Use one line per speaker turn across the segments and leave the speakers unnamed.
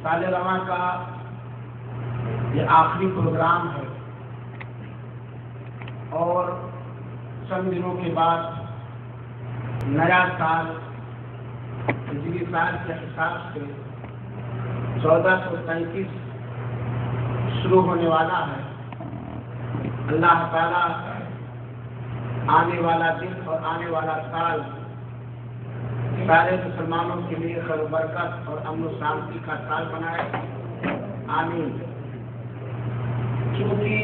سال رواں کا یہ آخری پروگرام ہے اور چند دنوں کے بعد نیا سال ہجری سال کے حساب سے 1433 شروع ہونے والا ہے۔ اللہ تعالیٰ آنے والا دن اور آنے والا سال سارے مسلمانوں کے لیے خیر و برکت اور امن و شانتی کا سال بنائے، آمین۔ چونکہ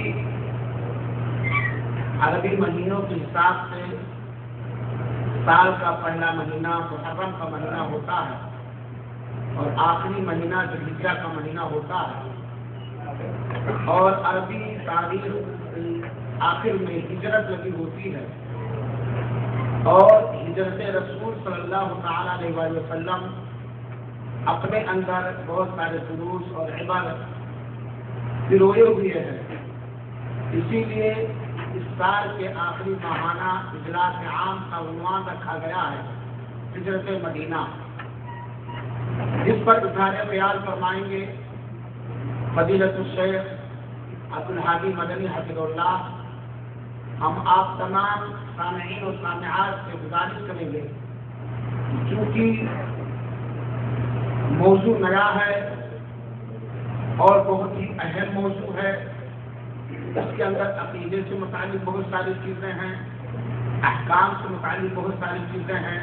عربی مہینوں کے حساب سے سال کا پہلا مہینہ محرم کا مہینہ ہوتا ہے اور آخری مہینہ ذوالحجہ کا مہینہ ہوتا ہے، اور عربی تاریخ آخر میں ہجرت لگی ہوتی ہے، اور ہجرت رسول صلی اللہ تعالیٰ علیہ وآلہ وسلم اپنے اندر بہت سارے دروس اور عبادت پروئے ہوئے ہیں۔ اسی لیے اس سال کے آخری ماہانہ اجلاس عام کا عنوان رکھا گیا ہے ہجرت مدینہ، جس پر اظہار خیال فرمائیں گے فضیلت الشیخ عبدالحادی مدنی حفظہ اللہ۔ ہم آپ تمام سامعین و سامعات سے گزارش کریں گے چونکہ موضوع نیا ہے اور بہت ہی اہم موضوع ہے، اس کے اندر عقیدے سے متعلق بہت ساری چیزیں ہیں، احکام سے متعلق بہت ساری چیزیں ہیں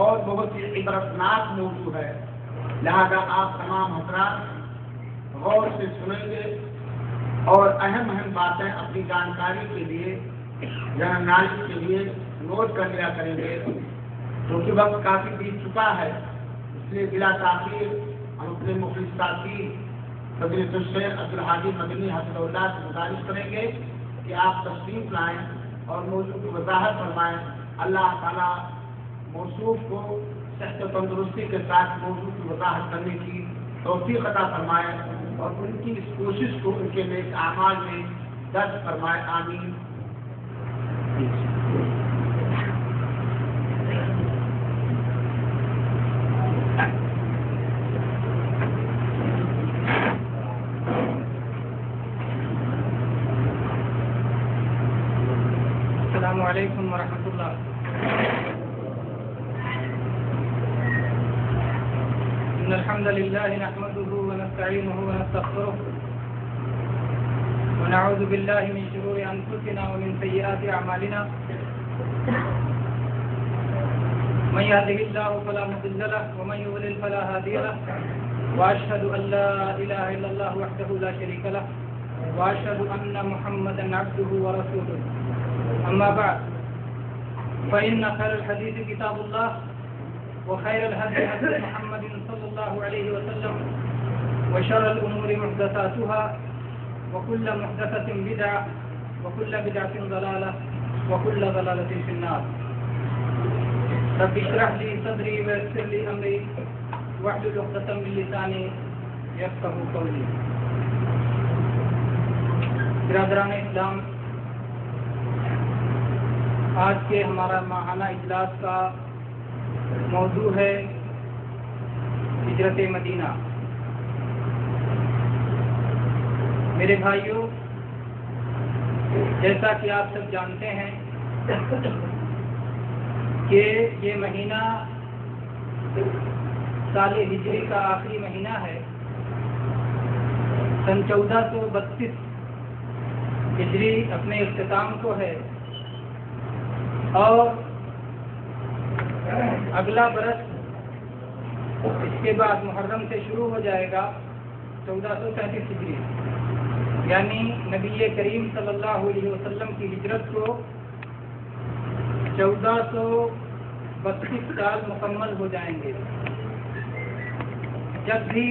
اور بہت ہی عبرتناک موضوع ہے، لہذا آپ تمام حضرات غور سے سنیں گے اور اہم باتیں اپنی جانکاری کے لیے جانکاری کے لیے نوٹ کر لیا کریں گے، کیونکہ وقت کافی بیت چکا ہے، اس لیے بلا تاخیر ہم اپنے مخلص ساتھی فضیلت الشیخ عبدالحادی مدنی حفظہ اللہ سے گزارش کریں گے کہ آپ تشریف لائیں اور موضوع کی وضاحت فرمائیں۔ اللہ تعالیٰ موصوف کو صحت و تندرستی کے ساتھ موضوع کی وضاحت کرنے کی توفیق عطا فرمائے اور ان کی اس کوشش کو ان کے نیک اعمال میں درج فرمائے، آمین۔
السلام علیکم ورحمۃ اللہ۔ ان الحمد للہ نحمده ونستعینه ونستغفره ونعوذ باللہ من شرور انفسنا ومن سیئات اعمالنا، من يهده الله فلا مضل له ومن يضلل فلا هادي له، واشهد ان لا اله الا الله وحده لا شريك له، واشهد ان محمدا عبده ورسوله، اما بعد فان خير الحديث كتاب الله وخير الهدي هدي محمد صلى الله عليه وسلم، وشر الامور محدثاتها وكل محدثة بدعة وكل بدعة ضلالة وكل ضلالة في النار۔ رب اشرح لي صدري ويسر لي أمري واحلل عقدة من لساني يفقهوا قولي۔ برادران اسلام، آج کے ہمارا ماہانہ اجلاس کا موضوع ہے ہجرت مدینہ۔ میرے بھائیوں، جیسا کہ آپ سب جانتے ہیں کہ یہ مہینہ سال ہجری کا آخری مہینہ ہے۔ سن 1432 ہجری اپنے اختتام کو ہے اور اگلا برس اس کے بعد محرم سے شروع ہو جائے گا 1433 ہجری، یعنی نبی کریم صلی اللہ علیہ وسلم کی ہجرت کو 1432 سال مکمل ہو جائیں گے۔ جب بھی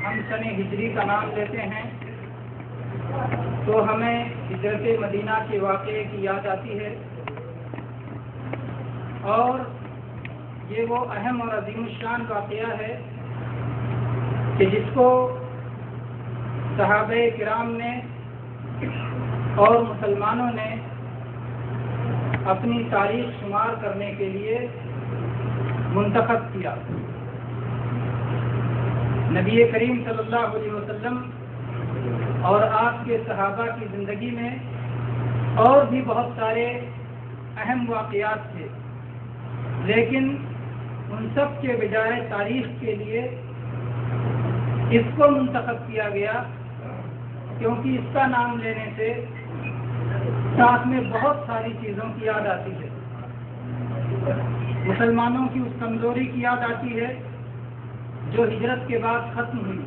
ہم سن ہجری کا نام لیتے ہیں تو ہمیں ہجرت مدینہ کے واقعے کی یاد آتی ہے، اور یہ وہ اہم اور عظیم الشان واقعہ ہے کہ جس کو صحابہ کرام نے اور مسلمانوں نے اپنی تاریخ شمار کرنے کے لیے منتخب کیا۔ نبی کریم صلی اللہ علیہ وسلم اور آپ کے صحابہ کی زندگی میں اور بھی بہت سارے اہم واقعات تھے، لیکن ان سب کے بجائے تاریخ کے لیے اس کو منتخب کیا گیا کیونکہ اس کا نام لینے سے ساتھ میں بہت ساری چیزوں کی یاد آتی ہے۔ مسلمانوں کی اس کمزوری کی یاد آتی ہے جو ہجرت کے بعد ختم ہوئی،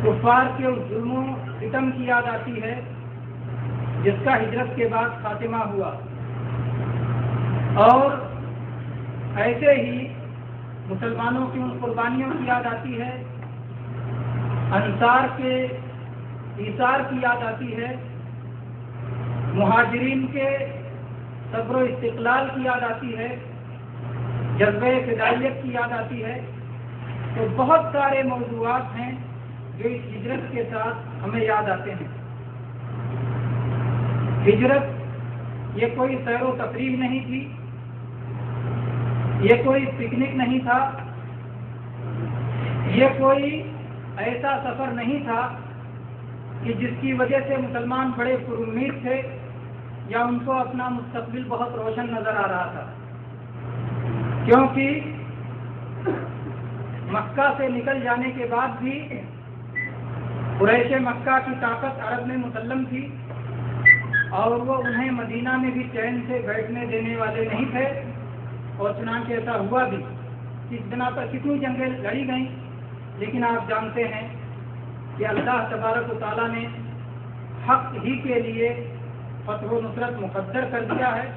کفار کے اس ظلم و ستم کی یاد آتی ہے جس کا ہجرت کے بعد خاتمہ ہوا، اور ایسے ہی مسلمانوں کی ان قربانیوں کی یاد آتی ہے، انصار کے ایثار کی یاد آتی ہے، مہاجرین کے صبر و استقلال کی یاد آتی ہے، جذبہ فدائیت کی یاد آتی ہے۔ تو بہت سارے موضوعات ہیں جو اس ہجرت کے ساتھ ہمیں یاد آتے ہیں۔ ہجرت یہ کوئی سیر و تفریح نہیں تھی، یہ کوئی پکنک نہیں تھا، یہ کوئی ایسا سفر نہیں تھا کہ جس کی وجہ سے مسلمان بڑے پر امید تھے یا ان کو اپنا مستقبل بہت روشن نظر آ رہا تھا، کیونکہ مکہ سے نکل جانے کے بعد بھی قریش مکہ کی طاقت عرب میں مسلم تھی اور وہ انہیں مدینہ میں بھی چین سے بیٹھنے دینے والے نہیں تھے، اور چنانچہ ایسا ہوا بھی۔ اس بنا پر کتنی جنگیں لڑی گئیں، لیکن آپ جانتے ہیں کہ اللہ تبارک و تعالیٰ نے حق ہی کے لیے فتح و نصرت مقدر کر دیا ہے،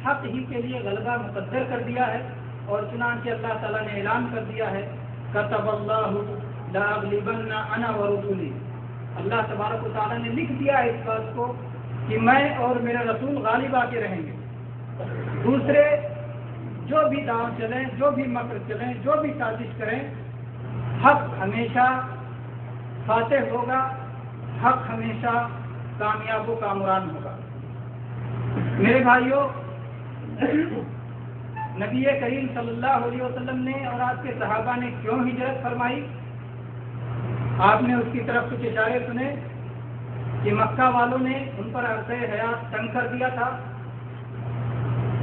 حق ہی کے لیے غلبہ مقدر کر دیا ہے، اور چنانچہ اللہ تعالیٰ نے اعلان کر دیا ہے کتب اللہ لاغلبن انا ورسولی، اللہ تبارک و تعالیٰ نے لکھ دیا ہے اس بات کو کہ میں اور میرے رسول غالب آ کے رہیں گے۔ دوسرے جو بھی داؤ چلیں، جو بھی مکر چلیں، جو بھی سازش کریں، حق ہمیشہ فاتح ہوگا، حق ہمیشہ کامیاب و کامران ہوگا۔ میرے بھائیوں، نبی کریم صلی اللہ علیہ وسلم نے اور آپ کے صحابہ نے کیوں ہجرت فرمائی؟ آپ نے اس کی طرف کچھ اشارے سنے کہ مکہ والوں نے ان پر عرصہ حیات تنگ کر دیا تھا،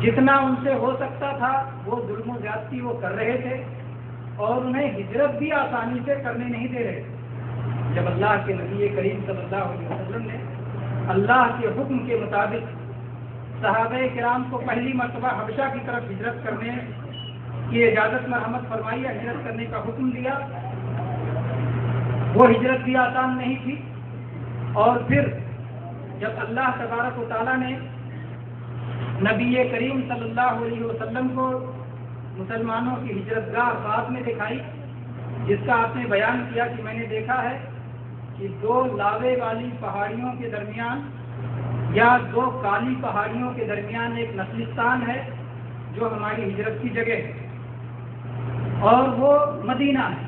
جتنا ان سے ہو سکتا تھا وہ ظلم و زیادتی وہ کر رہے تھے، اور انہیں ہجرت بھی آسانی سے کرنے نہیں دے رہے تھے۔ جب اللہ کے نبی کریم صلی اللہ علیہ وسلم نے اللہ کے حکم کے مطابق صحابہ کرام کو پہلی مرتبہ حبشہ کی طرف ہجرت کرنے کی اجازت مرحمت فرمائی، ہجرت کرنے کا حکم دیا، وہ ہجرت بھی آسان نہیں تھی۔ اور پھر جب اللہ تبارک و تعالیٰ نے نبی کریم صلی اللہ علیہ وسلم کو مسلمانوں کی ہجرت گاہ بعد میں دکھائی، جس کا آپ نے بیان کیا کہ میں نے دیکھا ہے کہ دو لاوے والی پہاڑیوں کے درمیان یا دو کالی پہاڑیوں کے درمیان ایک نخلستان ہے جو ہماری ہجرت کی جگہ ہے، اور وہ مدینہ ہے۔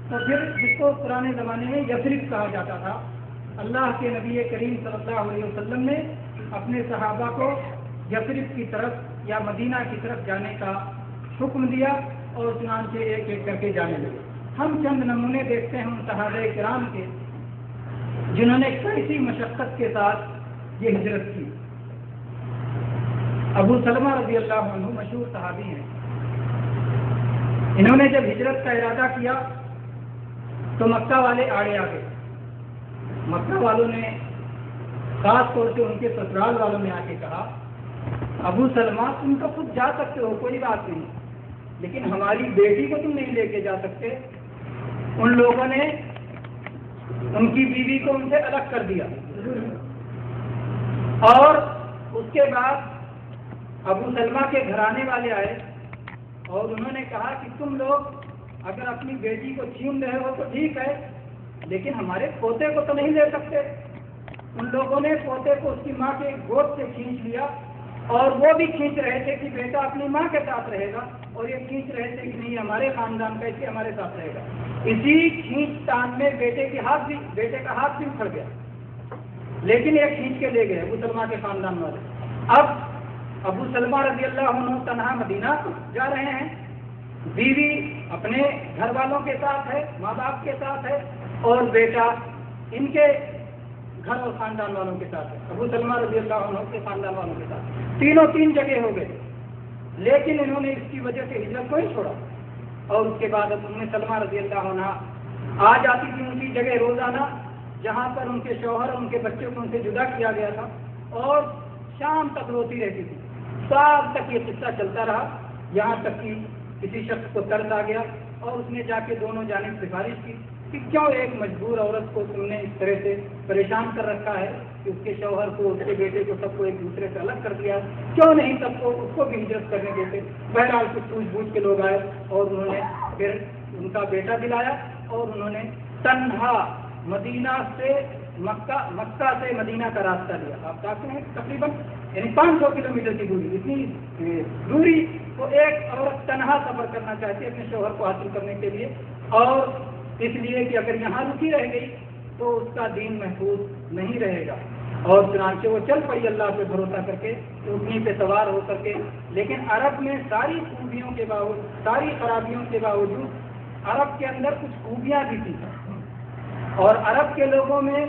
تو پھر جس کو پرانے زمانے میں یثرب کہا جاتا تھا، اللہ کے نبی کریم صلی اللہ علیہ وسلم نے اپنے صحابہ کو یثرب کی طرف یا مدینہ کی طرف جانے کا حکم دیا، اور چنانچہ ایک ایک کر کے جانے لگے۔ ہم چند نمونے دیکھتے ہیں ان صحابہ کرام کے جنہوں نے کیسی مشقت کے ساتھ یہ ہجرت کی۔ ابو سلمہ رضی اللہ عنہ مشہور صحابی ہیں، انہوں نے جب ہجرت کا ارادہ کیا تو مکہ والے آڑے آ گئے۔ مکہ والوں نے خاص طور سے ان کے سسرال والوں نے آ کے کہا ابو سلمہ تم تو خود جا سکتے ہو، کوئی بات نہیں، لیکن ہماری بیٹی کو تم نہیں لے کے جا سکتے۔ ان لوگوں نے ان کی بیوی کو ان سے الگ کر دیا، اور اس کے بعد ابو سلمہ کے گھرانے والے آئے اور انہوں نے کہا کہ تم لوگ اگر اپنی بیٹی کو چھین رہے ہو تو ٹھیک ہے، لیکن ہمارے پوتے کو تو نہیں لے سکتے۔ ان لوگوں نے پوتے کو اس کی ماں کے گود سے کھینچ لیا، اور وہ بھی کھینچ رہے تھے کہ بیٹا اپنی ماں کے ساتھ رہے گا، اور یہ کھینچ رہے تھے کہ نہیں ہمارے خاندان کا، اس کے ہمارے ساتھ رہے گا۔ اسی کھینچ تان میں بیٹے کا ہاتھ بھی اکھڑ گیا، لیکن یہ کھینچ کے لے گئے ابو سلمہ کے خاندان والے۔ اب ابو سلمہ رضی اللہ عنہ تنہا مدینہ جا رہے ہیں، بیوی اپنے گھر والوں کے ساتھ ہے، ماں باپ کے ساتھ ہے، اور بیٹا ان کے گھر اور خاندان والوں کے ساتھ ہے، ابو سلمہ رضی اللہ عنہ کے خاندان والوں کے ساتھ، تینوں تین جگہ ہو گئے، لیکن انہوں نے اس کی وجہ سے ہجرت کو ہی چھوڑا۔ اور اس کے بعد ام سلمہ رضی اللہ عنہ آ جاتی تھی ان کی جگہ روزانہ، جہاں پر ان کے شوہر اور ان کے بچوں کو ان سے جدا کیا گیا تھا، اور شام تک روتی رہتی تھی۔ سال تک یہ قصہ چلتا رہا، یہاں تک کہ کسی شخص کو طرز آ گیا اور اس نے جا کے دونوں جانب سفارش کی کہ کیوں ایک مجبور عورت کو تم نے اس طرح سے پریشان کر رکھا ہے کہ اس کے شوہر کو، اس کے بیٹے کو، سب کو ایک دوسرے سے الگ کر دیا، کیوں نہیں سب کو اس کو بھی ہجرت کرنے دیتے؟ بہرحال کچھ سوجھ بوجھ کے لوگ آئے اور انہوں نے پھر ان کا بیٹا دلایا اور انہوں نے تنہا مدینہ سے مکہ سے مدینہ کا راستہ لیا۔ آپ جانتے ہیں تقریباً یعنی 500 کلومیٹر کی دوری، اتنی دوری کو ایک عورت تنہا سفر کرنا چاہتی ہے اپنے شوہر کو حاصل کرنے کے لیے، اور اس لیے کہ اگر یہاں رکی رہ گئی تو اس کا دین محفوظ نہیں رہے گا۔ اور چنانچہ وہ چل پڑی اللہ پہ بھروسہ کر کے، اونٹنی پہ سوار ہو کر کے۔ لیکن عرب میں ساری خوبیوں کے باوجود، ساری خرابیوں کے باوجود عرب کے اندر کچھ خوبیاں بھی تھیں، اور عرب کے لوگوں میں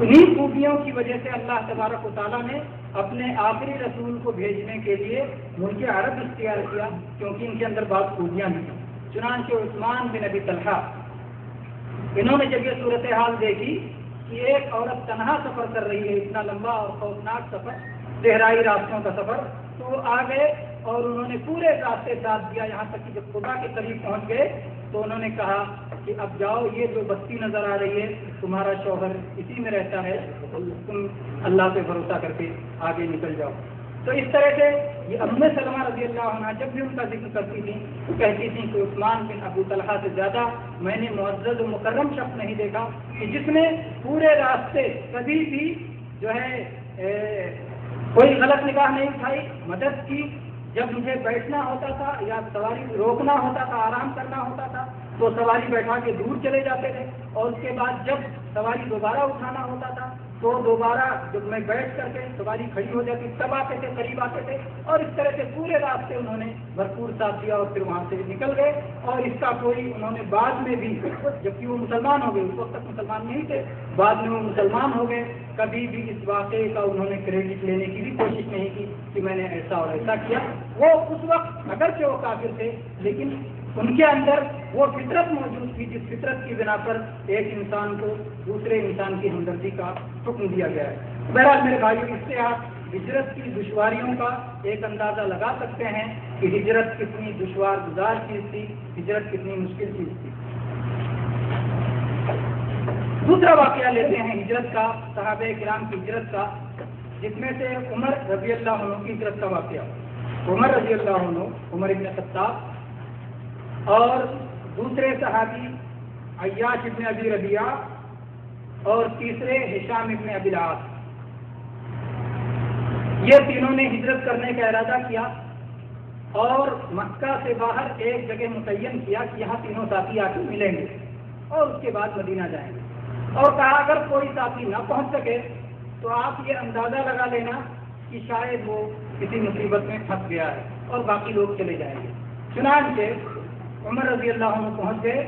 انہی خوبیوں کی وجہ سے اللہ تبارک و تعالیٰ نے اپنے آخری رسول کو بھیجنے کے لیے ملک عرب اختیار کیا، کیونکہ ان کے اندر بہت خوبیاں بھی تھیں۔ چنانچہ عثمان بن ابی طلحہ، انہوں نے جب یہ صورتحال دیکھی کہ ایک عورت تنہا سفر کر رہی ہے، اتنا لمبا اور خوفناک سفر، صحرائی راستوں کا سفر، تو وہ آ گئے اور انہوں نے پورے راستے ساتھ دیا، یہاں تک کہ جب خدا کے قریب پہنچ گئے تو انہوں نے کہا کہ اب جاؤ، یہ جو بستی نظر آ رہی ہے تمہارا شوہر اسی میں رہتا ہے، تم اللہ پہ بھروسہ کر کے آگے نکل جاؤ۔ تو اس طرح سے یہ ام سلمہ رضی اللہ عنہ جب بھی ان کا ذکر کرتی تھیں تو کہتی تھیں کہ عثمان بن ابو طلحہ سے زیادہ میں نے معزز و مکرم شخص نہیں دیکھا کہ جس نے پورے راستے کبھی بھی جو ہے کوئی غلط نگاہ نہیں اٹھائی، مدد کی۔ جب مجھے بیٹھنا ہوتا تھا یا سواری روکنا ہوتا تھا، آرام کرنا ہوتا تھا تو سواری بیٹھا کے دور چلے جاتے تھے، اور اس کے بعد جب سواری دوبارہ اٹھانا ہوتا تھا تو دوبارہ جب میں بیٹھ کر کے سواری کھڑی ہو جاتی تب آتے تھے، قریب آتے تھے، اور اس طرح سے پورے راستے انہوں نے بھرپور ساتھ دیا اور پھر وہاں سے نکل گئے۔ اور اس کا کوئی انہوں نے بعد میں بھی، جبکہ وہ مسلمان ہو گئے، اس وقت تک مسلمان نہیں تھے، بعد میں وہ مسلمان ہو گئے، کبھی بھی اس واقعے کا انہوں نے کریڈٹ لینے کی بھی کوشش نہیں کی کہ میں نے ایسا اور ایسا کیا۔ وہ اس وقت اگرچہ وہ کافر تھے لیکن ان کے اندر وہ فطرت موجود تھی جس فطرت کی بنا پر ایک انسان کو دوسرے انسان کی ہمدردی کا حکم دیا گیا ہے۔ بہرحال میرے بھائیو، اس سے آپ ہجرت کی دشواریوں کا ایک اندازہ لگا سکتے ہیں کہ ہجرت کتنی دشوار گزار چیز تھی، ہجرت کتنی مشکل چیز تھی۔ دوسرا واقعہ لیتے ہیں ہجرت کا، صحابہ کرام کی ہجرت کا، جس میں سے عمر رضی اللہ عنہ کی ہجرت کا واقعہ۔ عمر رضی اللہ عنہ، عمر ابن خطاب، اور دوسرے صحابی عیاش ابن ابی ربیعہ، اور تیسرے ہشام ابن ابی العاص، یہ تینوں نے ہجرت کرنے کا ارادہ کیا اور مکہ سے باہر ایک جگہ متعین کیا کہ یہاں تینوں ساتھی آ کے ملیں گے اور اس کے بعد مدینہ جائیں گے، اور کہا اگر کوئی ساتھی نہ پہنچ سکے تو آپ یہ اندازہ لگا لینا کہ شاید وہ کسی مصیبت میں پھنس گیا ہے اور باقی لوگ چلے جائیں گے۔ چنانچہ عمر رضی اللہ عنہ پہنچ گئے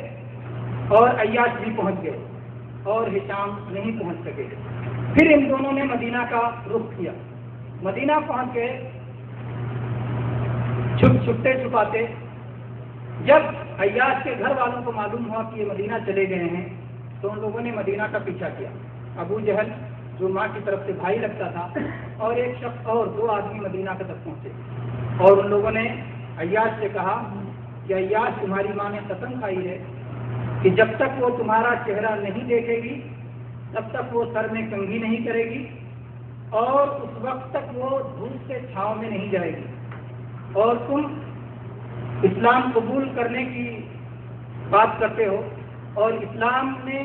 اور عیاش بھی پہنچ گئے اور ہشام نہیں پہنچ سکے۔ پھر ان دونوں نے مدینہ کا رخ کیا، مدینہ پہنچ گئے چھپتے چھپاتے۔ جب عیاش کے گھر والوں کو معلوم ہوا کہ یہ مدینہ چلے گئے ہیں تو ان لوگوں نے مدینہ کا پیچھا کیا۔ ابو جہل جو ماں کی طرف سے بھائی لگتا تھا اور ایک شخص اور، دو آدمی مدینہ تک پہنچے اور ان لوگوں نے عیاش سے کہا کہ عیاش تمہاری ماں نے قسم کھائی ہے کہ جب تک وہ تمہارا چہرہ نہیں دیکھے گی تب تک وہ سر میں کنگھی نہیں کرے گی اور اس وقت تک وہ دھوپ سے چھاؤں میں نہیں جائے گی، اور تم اسلام قبول کرنے کی بات کرتے ہو اور اسلام نے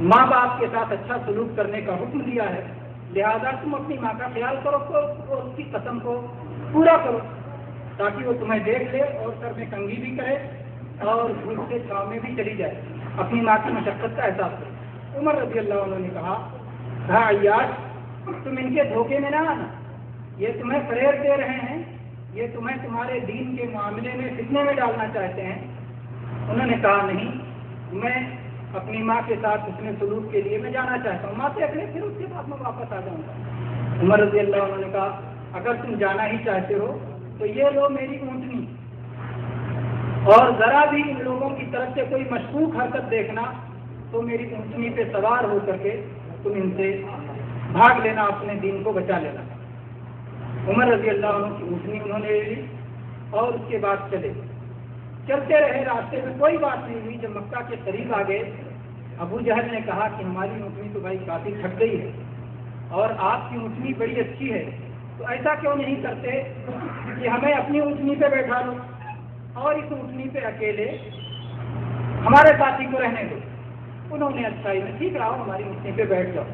ماں باپ کے ساتھ اچھا سلوک کرنے کا حکم دیا ہے، لہذا تم اپنی ماں کا خیال کرو اور اس کی قسم کو پورا کرو تاکہ وہ تمہیں دیکھ لے اور سر میں کنگھی بھی کرے اور دھوپ سے چھاؤں میں بھی چلی جائے، اپنی ماں کی مشقت کا احساس کرے۔ عمر رضی اللہ عنہ نے کہا عیاش تم ان کے دھوکے میں نہ آنا، یہ تمہیں فریب دے رہے ہیں یہ تمہیں تمہارے دین کے معاملے میں فتنے میں ڈالنا چاہتے ہیں؟ انہوں نے کہا نہیں، میں اپنی ماں کے ساتھ حسن سلوک کے لیے میں جانا چاہتا ہوں، ماں سے اگلے پھر اس کے بعد میں واپس آ جاؤں گا۔ عمر رضی اللہ عنہ نے کہا اگر تم جانا ہی چاہتے ہو تو یہ لو میری اونٹنی، اور ذرا بھی ان لوگوں کی طرف سے کوئی مشکوک حرکت دیکھنا تو میری اونٹنی پہ سوار ہو کر کے تم ان سے بھاگ لینا، اپنے دین کو بچا لینا۔ عمر رضی اللہ عنہ کی اونٹنی انہوں نے لے لی اور اس کے بعد چلتے رہے، راستے میں کوئی بات نہیں ہوئی۔ جب مکہ کے قریب آ گئے، ابو جہل نے کہا کہ ہماری اونٹنی تو بھائی کافی تھک گئی ہے اور آپ کی اونٹنی بڑی اچھی ہے، تو ایسا کیوں نہیں کرتے کہ ہمیں اپنی اونٹنی پہ بیٹھا لو اور اس اونٹنی پہ اکیلے ہمارے ساتھی کو رہنے دو۔ انہوں نے اچھائی میں ٹھیک رہا، ہماری اونٹنی پہ بیٹھ جاؤ۔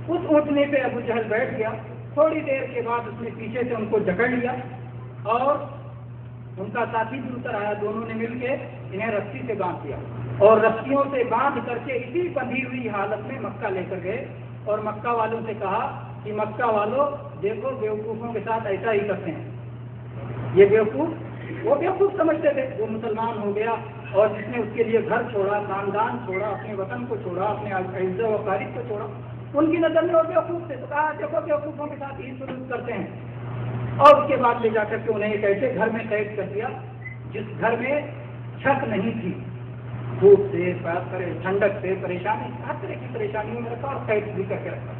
اس اونٹنی پہ ابو جہل بیٹھ گیا، تھوڑی دیر کے بعد اس نے پیچھے سے ان کو جکڑ لیا اور ان کا ساتھی بھی اتر آیا، دونوں نے مل کے انہیں رسی سے باندھ دیا اور رسیوں سے باندھ کر کے اسی بندھی ہوئی حالت میں مکہ لے کر گئے اور مکہ والوں سے کہا کہ مکہ والوں دیکھو بیوقوفوں کے ساتھ ایسا ہی کرتے ہیں۔ یہ بیوقوف وہ بیوقوف سمجھتے تھے، وہ مسلمان ہو گیا اور جس نے اس کے لیے گھر چھوڑا، خاندان چھوڑا، اپنے وطن کو چھوڑا، اپنے عزت و اقارب کو چھوڑا، ان کی نظر میں وہ بیوقوف تھے، تو کہا دیکھو بیوقوفوں کے ساتھ ہی سلوک کرتے ہیں۔ اور اس کے بعد لے جا کر کے انہیں ایک ایسے گھر میں قید کر دیا جس گھر میں چھت نہیں تھی، دھوپ سے، ٹھنڈک سے پریشانی، ہر طرح کی پریشانیوں میں رکھا اور قید بھی کر کے رکھا۔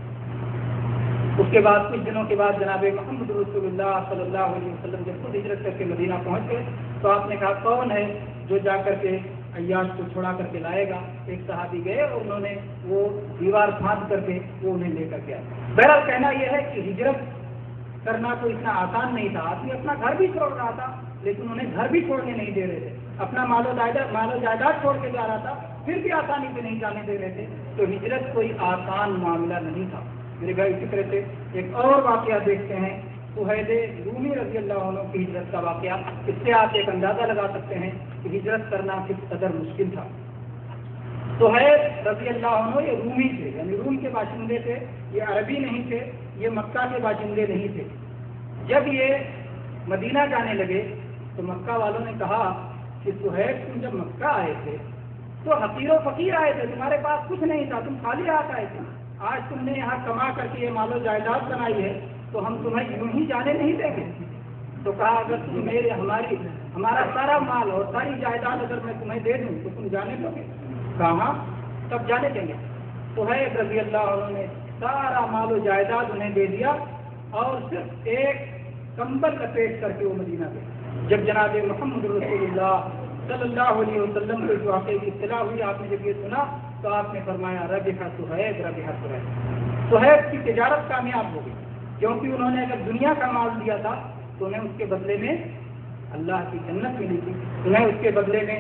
اس کے بعد کچھ دنوں کے بعد جناب محمد رسول اللہ صلی اللہ علیہ وسلم جب خود ہجرت کر کے مدینہ پہنچ گئے تو آپ نے کہا کون ہے جو جا کر کے عیاش کو چھڑا کر کے لائے گا؟ ایک صحابی گئے اور انہوں نے وہ دیوار پھاند کر کے وہ انہیں لے کر کے آئے۔ بہرحال کہنا یہ ہے کہ ہجرت کرنا تو اتنا آسان نہیں تھا، آدمی اپنا گھر بھی چھوڑ رہا تھا لیکن انہیں گھر بھی چھوڑنے نہیں دے رہے تھے، اپنا مال و جائیداد چھوڑ کے جا رہا تھا پھر بھی آسانی سے نہیں جانے دے رہے تھے۔ تو ہجرت کوئی آسان معاملہ نہیں تھا میرے بھائی۔ اسی طرح سے ایک اور واقعہ دیکھتے ہیں، سہیل رومی رضی اللہ عنہ کی ہجرت کا واقعہ۔ اس سے آپ ایک اندازہ لگا سکتے ہیں کہ ہجرت کرنا کس قدر مشکل تھا۔ سہیل رضی اللہ عنہ یہ رومی تھے، یعنی روم کے باشندے تھے، یہ عربی نہیں تھے، یہ مکہ کے باشندے نہیں تھے۔ جب یہ مدینہ جانے لگے تو مکہ والوں نے کہا کہ سہیل تم جب مکہ آئے تھے تو حقیر و فقیر آئے تھے، تمہارے پاس کچھ نہیں تھا، تم خالی ہاتھ آئے تھے، آج تم نے یہاں کما کر کے یہ مال و جائیداد بنائی ہے تو ہم تمہیں یوں ہی جانے نہیں دیں گے۔ تو کہا اگر تم ہمارا سارا مال اور ساری جائیداد اگر میں تمہیں دے دوں تو تم جانے دو گے؟ کہاں تب جانے دیں گے۔ سہیل رضی اللہ عنہ نے سارا مال و جائیداد انہیں دے دیا اور صرف ایک کمبل لپیٹ کر کے وہ مدینہ گئے۔ جب جناب محمد رسول اللہ صلی اللہ علیہ وسلم کو اس واقعے کی اطلاع ہوئی، آپ نے جب یہ سنا تو آپ نے فرمایا ربح سہیل ربح سہیل، سہیل کی تجارت کامیاب ہو گئی، کیونکہ انہوں نے اگر دنیا کا مال دیا تھا تو انہیں اس کے بدلے میں اللہ کی جنت ملی تھی، انہیں اس کے بدلے میں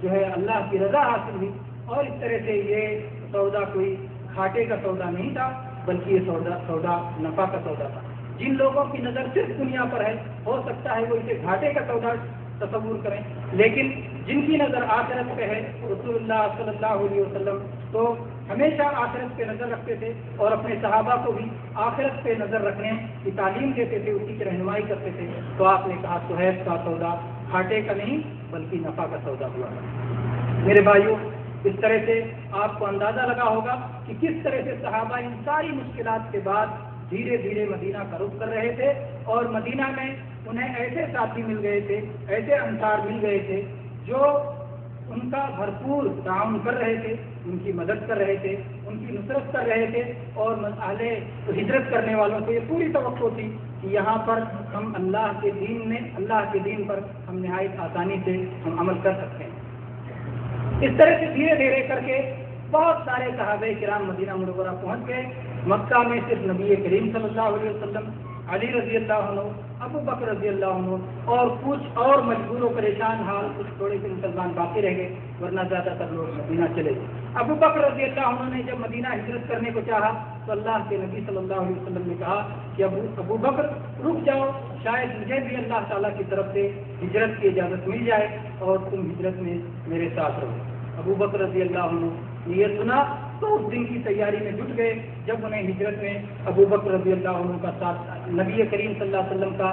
جو ہے اللہ کی رضا حاصل ہوئی۔ اور اس طرح سے یہ سودا کوئی گھاٹے کا سودا نہیں تھا بلکہ یہ سودا نفع کا سودا تھا۔ جن لوگوں کی نظر صرف دنیا پر ہے ہو سکتا ہے وہ اسے گھاٹے کا سودا تصور کریں، لیکن جن کی نظر آخرت پہ ہے رسول اللہ صلی اللہ علیہ وسلم تو ہمیشہ آخرت پہ نظر رکھتے تھے اور اپنے صحابہ کو بھی آخرت پہ نظر رکھنے کی تعلیم دیتے تھے، اسی کی رہنمائی کرتے تھے۔ تو آپ نے کہا سہیل کا سودا گھاٹے کا نہیں بلکہ نفع کا سودا ہوا۔ میرے بھائیوں، اس طرح سے آپ کو اندازہ لگا ہوگا کہ کس طرح سے صحابہ ان ساری مشکلات کے بعد دھیرے دھیرے مدینہ کا رخ کر رہے تھے، اور مدینہ میں انہیں ایسے ساتھی مل گئے تھے، ایسے انصار مل گئے تھے جو ان کا بھرپور تعاون کر رہے تھے، ان کی مدد کر رہے تھے، ان کی نصرت کر رہے تھے، اور اہل ہجرت کرنے والوں کو یہ پوری توقع تھی کہ یہاں پر ہم اللہ کے دین پر ہم نہایت آسانی سے ہم عمل کر سکتے ہیں۔ اس طرح سے دھیرے دھیرے کر کے بہت سارے صحابہ کرام مدینہ منورہ پہنچ گئے۔ مکہ میں صرف نبی کریم صلی اللہ علیہ وسلم، علی رضی اللہ عنہ، ابو بکر رضی اللہ عنہ اور کچھ اور مجبور و پریشان حال کچھ تھوڑے سے مسلمان باقی رہ گئے، ورنہ زیادہ تر لوگ مدینہ چلے گئے۔ ابو بکر رضی اللہ عنہ نے جب مدینہ ہجرت کرنے کو چاہا تو اللہ کے نبی صلی اللہ علیہ وسلم نے کہا کہ ابو بکر رک جاؤ، شاید مجھے بھی اللہ تعالیٰ کی طرف سے ہجرت کی اجازت مل جائے اور تم ہجرت میں میرے ساتھ رہو۔ ابو بکر رضی اللہ عنہ نے یہ سنا تو اس دن کی تیاری میں جٹ گئے جب انہیں ہجرت میں ابو بکر رضی اللہ عنہ کا ساتھ، نبی کریم صلی اللہ علیہ وسلم کا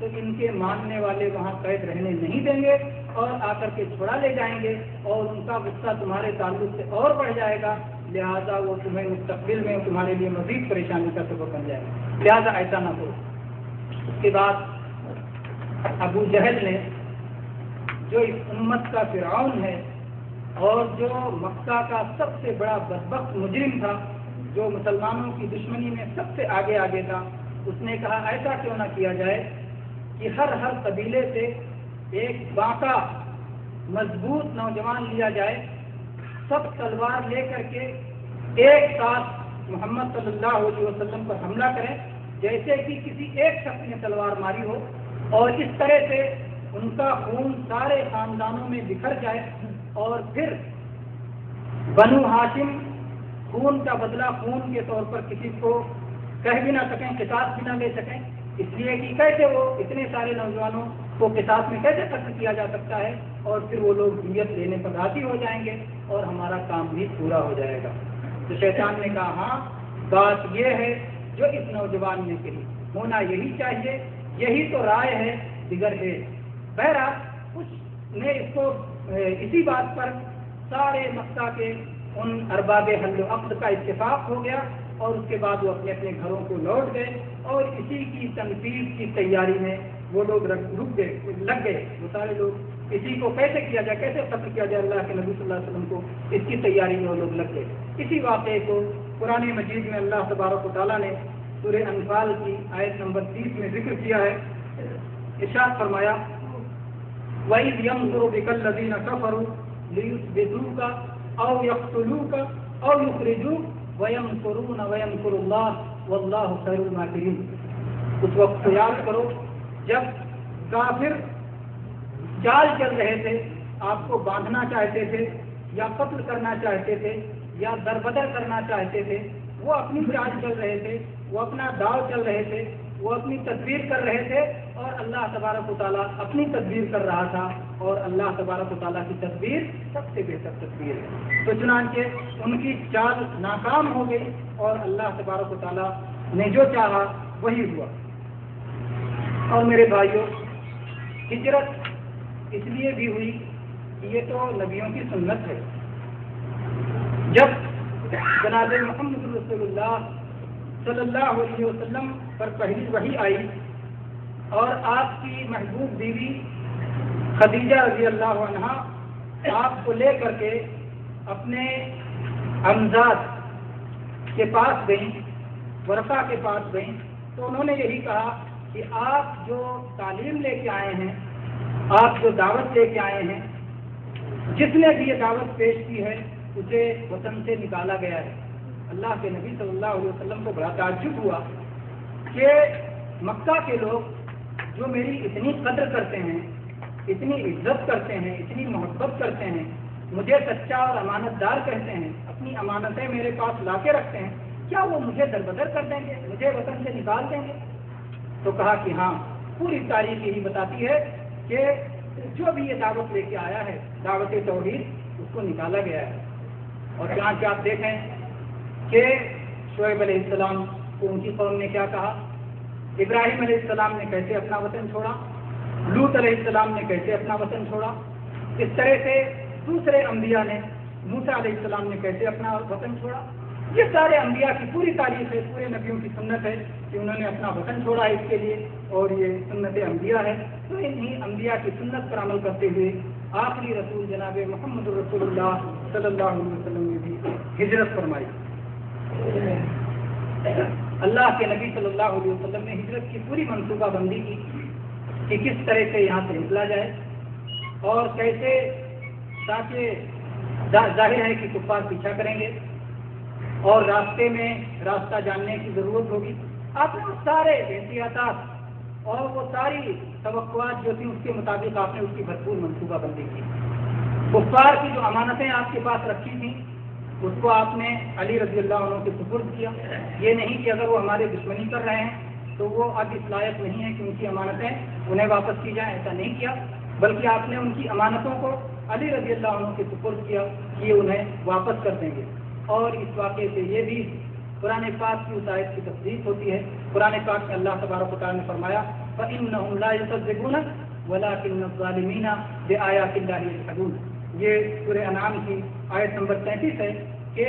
تو ان کے ماننے والے وہاں قید رہنے نہیں دیں گے اور آ کر کے چھڑا لے جائیں گے اور ان کا غصہ تمہارے تعلق سے اور بڑھ جائے گا، لہذا وہ تمہیں مستقبل میں تمہارے لیے مزید پریشانی کا سبب بن جائے گا، لہذا ایسا نہ کرو۔ اس کے بعد ابو جہل نے، جو اس امت کا فرعون ہے اور جو مکہ کا سب سے بڑا بدبخت مجرم تھا، جو مسلمانوں کی دشمنی میں سب سے آگے تھا، اس نے کہا ایسا کیوں نہ کیا جائے کہ ہر قبیلے سے ایک باقا مضبوط نوجوان لیا جائے، سب تلوار لے کر کے ایک ساتھ محمد صلی اللہ علیہ وسلم پر حملہ کریں، جیسے کہ کسی ایک شخص نے تلوار ماری ہو، اور اس طرح سے ان کا خون سارے خاندانوں میں بکھر جائے، اور پھر بنو ہاشم خون کا بدلہ خون کے طور پر کسی کو کہہ بھی نہ سکیں، قصاص بھی نہ لے سکیں، اس لیے کہ کیسے وہ اتنے سارے نوجوانوں کو قصاص میں کیسے قتل کیا جا سکتا ہے، اور پھر وہ لوگ دیت لینے پر راضی ہو جائیں گے اور ہمارا کام بھی پورا ہو جائے گا۔ تو شیطان نے کہا ہاں بات یہ ہے جو اس نوجوان نے کہی، ہونا یہی چاہیے، یہی تو رائے ہے، دیگر ہے۔ بہرحال اس نے اس کو اسی بات پر سارے مکہ کے ان ارباب حل و عقد کا اتفاق ہو گیا، اور اس کے بعد وہ اپنے اپنے گھروں کو لوٹ گئے، اور اسی کی تنفیذ کی تیاری میں وہ لوگ لگ گئے، وہ سارے لوگ اسی کو کیسے کیا جائے، کیسے قتل کیا جائے اللہ کے نبی صلی اللہ علیہ وسلم کو، اس کی تیاری میں وہ لوگ لگ گئے۔ اسی واقعے کو قرآن مجید میں اللہ تبارک و تعالیٰ نے سورہ انفال کی آیت نمبر 30 میں ذکر کیا ہے، ارشاد فرمایا وَإِذْ يَمْكُرُ بِكَ الَّذِينَ كَفَرُوا لِيُثْبِتُوكَ أَوْ يَقْتُلُوكَ أَوْ يُخْرِجُوكَ وَيَمْكُرُونَ وَيَمْكُرُ اللَّهُ وَاللَّهُ خَيْرُ الْمَاكِرِينَ۔ اس وقت کو یاد کرو جب کافر چال چل رہے تھے، آپ کو باندھنا چاہتے تھے یا قتل کرنا چاہتے تھے یا دربدر کرنا چاہتے تھے، وہ اپنی چال چل رہے تھے، وہ اپنا داؤ چل رہے تھے، وہ اپنی تدبیر کر رہے تھے، اور اللہ تبارک و تعالیٰ اپنی تدبیر کر رہا تھا، اور اللہ تبارک و تعالیٰ کی تدبیر سب سے بہتر تدبیر ہے۔ تو چنانچہ ان کی چال ناکام ہو گئی، اور اللہ تبارک و تعالیٰ نے جو چاہا وہی ہوا۔ اور میرے بھائیوں، ہجرت اس لیے بھی ہوئی کہ یہ تو نبیوں کی سنت ہے۔ جب جناب محمد رسول اللہ صلی اللہ علیہ وسلم پر پہلی وحی آئی، اور آپ کی محبوب بیوی خدیجہ رضی اللہ عنہا آپ کو لے کر کے اپنے امزاد کے پاس گئیں، ورثہ کے پاس گئیں، تو انہوں نے یہی کہا کہ آپ جو تعلیم لے کے آئے ہیں، آپ جو دعوت لے کے آئے ہیں، جس نے بھی یہ دعوت پیش کی ہے اسے وطن سے نکالا گیا ہے۔ اللہ کے نبی صلی اللہ علیہ وسلم کو بڑا تعجب ہوا کہ مکہ کے لوگ جو میری اتنی قدر کرتے ہیں، اتنی عزت کرتے ہیں، اتنی محبت کرتے ہیں، مجھے سچا اور امانت دار کہتے ہیں، اپنی امانتیں میرے پاس لا کے رکھتے ہیں، کیا وہ مجھے دربدر کر دیں گے، مجھے وطن سے نکال دیں گے؟ تو کہا کہ ہاں، پوری تاریخ یہی بتاتی ہے کہ جو بھی یہ دعوت لے کے آیا ہے، دعوت توحید، اس کو نکالا گیا ہے۔ اور چنانچہ آپ دیکھیں کہ شعیب علیہ السلام کو ان کی قوم نے کیا کہا، ابراہیم علیہ السلام نے کیسے اپنا وطن چھوڑا، لوط علیہ السلام نے کیسے اپنا وطن چھوڑا، اس طرح سے دوسرے انبیاء نے، موسیٰ علیہ السلام نے کیسے اپنا وطن چھوڑا۔ یہ سارے انبیاء کی پوری تاریخ ہے، پورے نبیوں کی سنت ہے کہ انہوں نے اپنا وطن چھوڑا ہے اس کے لیے، اور یہ سنت انبیاء ہے۔ تو انہی انبیاء کی سنت پر عمل کرتے ہوئے آخری رسول جناب محمد رسول اللہ صلی اللہ علیہ وسلم نے بھی ہجرت فرمائی۔ اللہ کے نبی صلی اللہ علیہ وسلم نے ہجرت کی پوری منصوبہ بندی کی کہ کس طرح سے یہاں سے نکلا جائے، اور کیسے، تاکہ ظاہر ہے کہ کفار پیچھا کریں گے اور راستے میں راستہ جاننے کی ضرورت ہوگی۔ آپ نے وہ سارے احتیاطات اور وہ ساری توقعات جو تھیں اس کے مطابق آپ نے اس کی بھرپور منصوبہ بندی کی۔ کفار کی جو امانتیں آپ کے پاس رکھی تھیں اس کو آپ نے علی رضی اللہ عنہ کے سپرد کیا۔ یہ نہیں کہ اگر وہ ہمارے دشمنی کر رہے ہیں تو وہ اب اس لائق نہیں ہے کہ ان کی امانتیں انہیں واپس کی جائیں، ایسا نہیں کیا، بلکہ آپ نے ان کی امانتوں کو علی رضی اللہ عنہ کے سپرد کیا کہ یہ انہیں واپس کر دیں گے۔ اور اس واقعے سے یہ بھی قرآن پاک کی اس آیت کی تصدیق ہوتی ہے۔ قرآن پاک میں اللہ تبارک و تعالیٰ نے فرمایا فإنهم لا يصدقونك ولكن الظالمين بآيات الله يجحدون. یہ سورہ انعام کی آیت نمبر 33 ہے کہ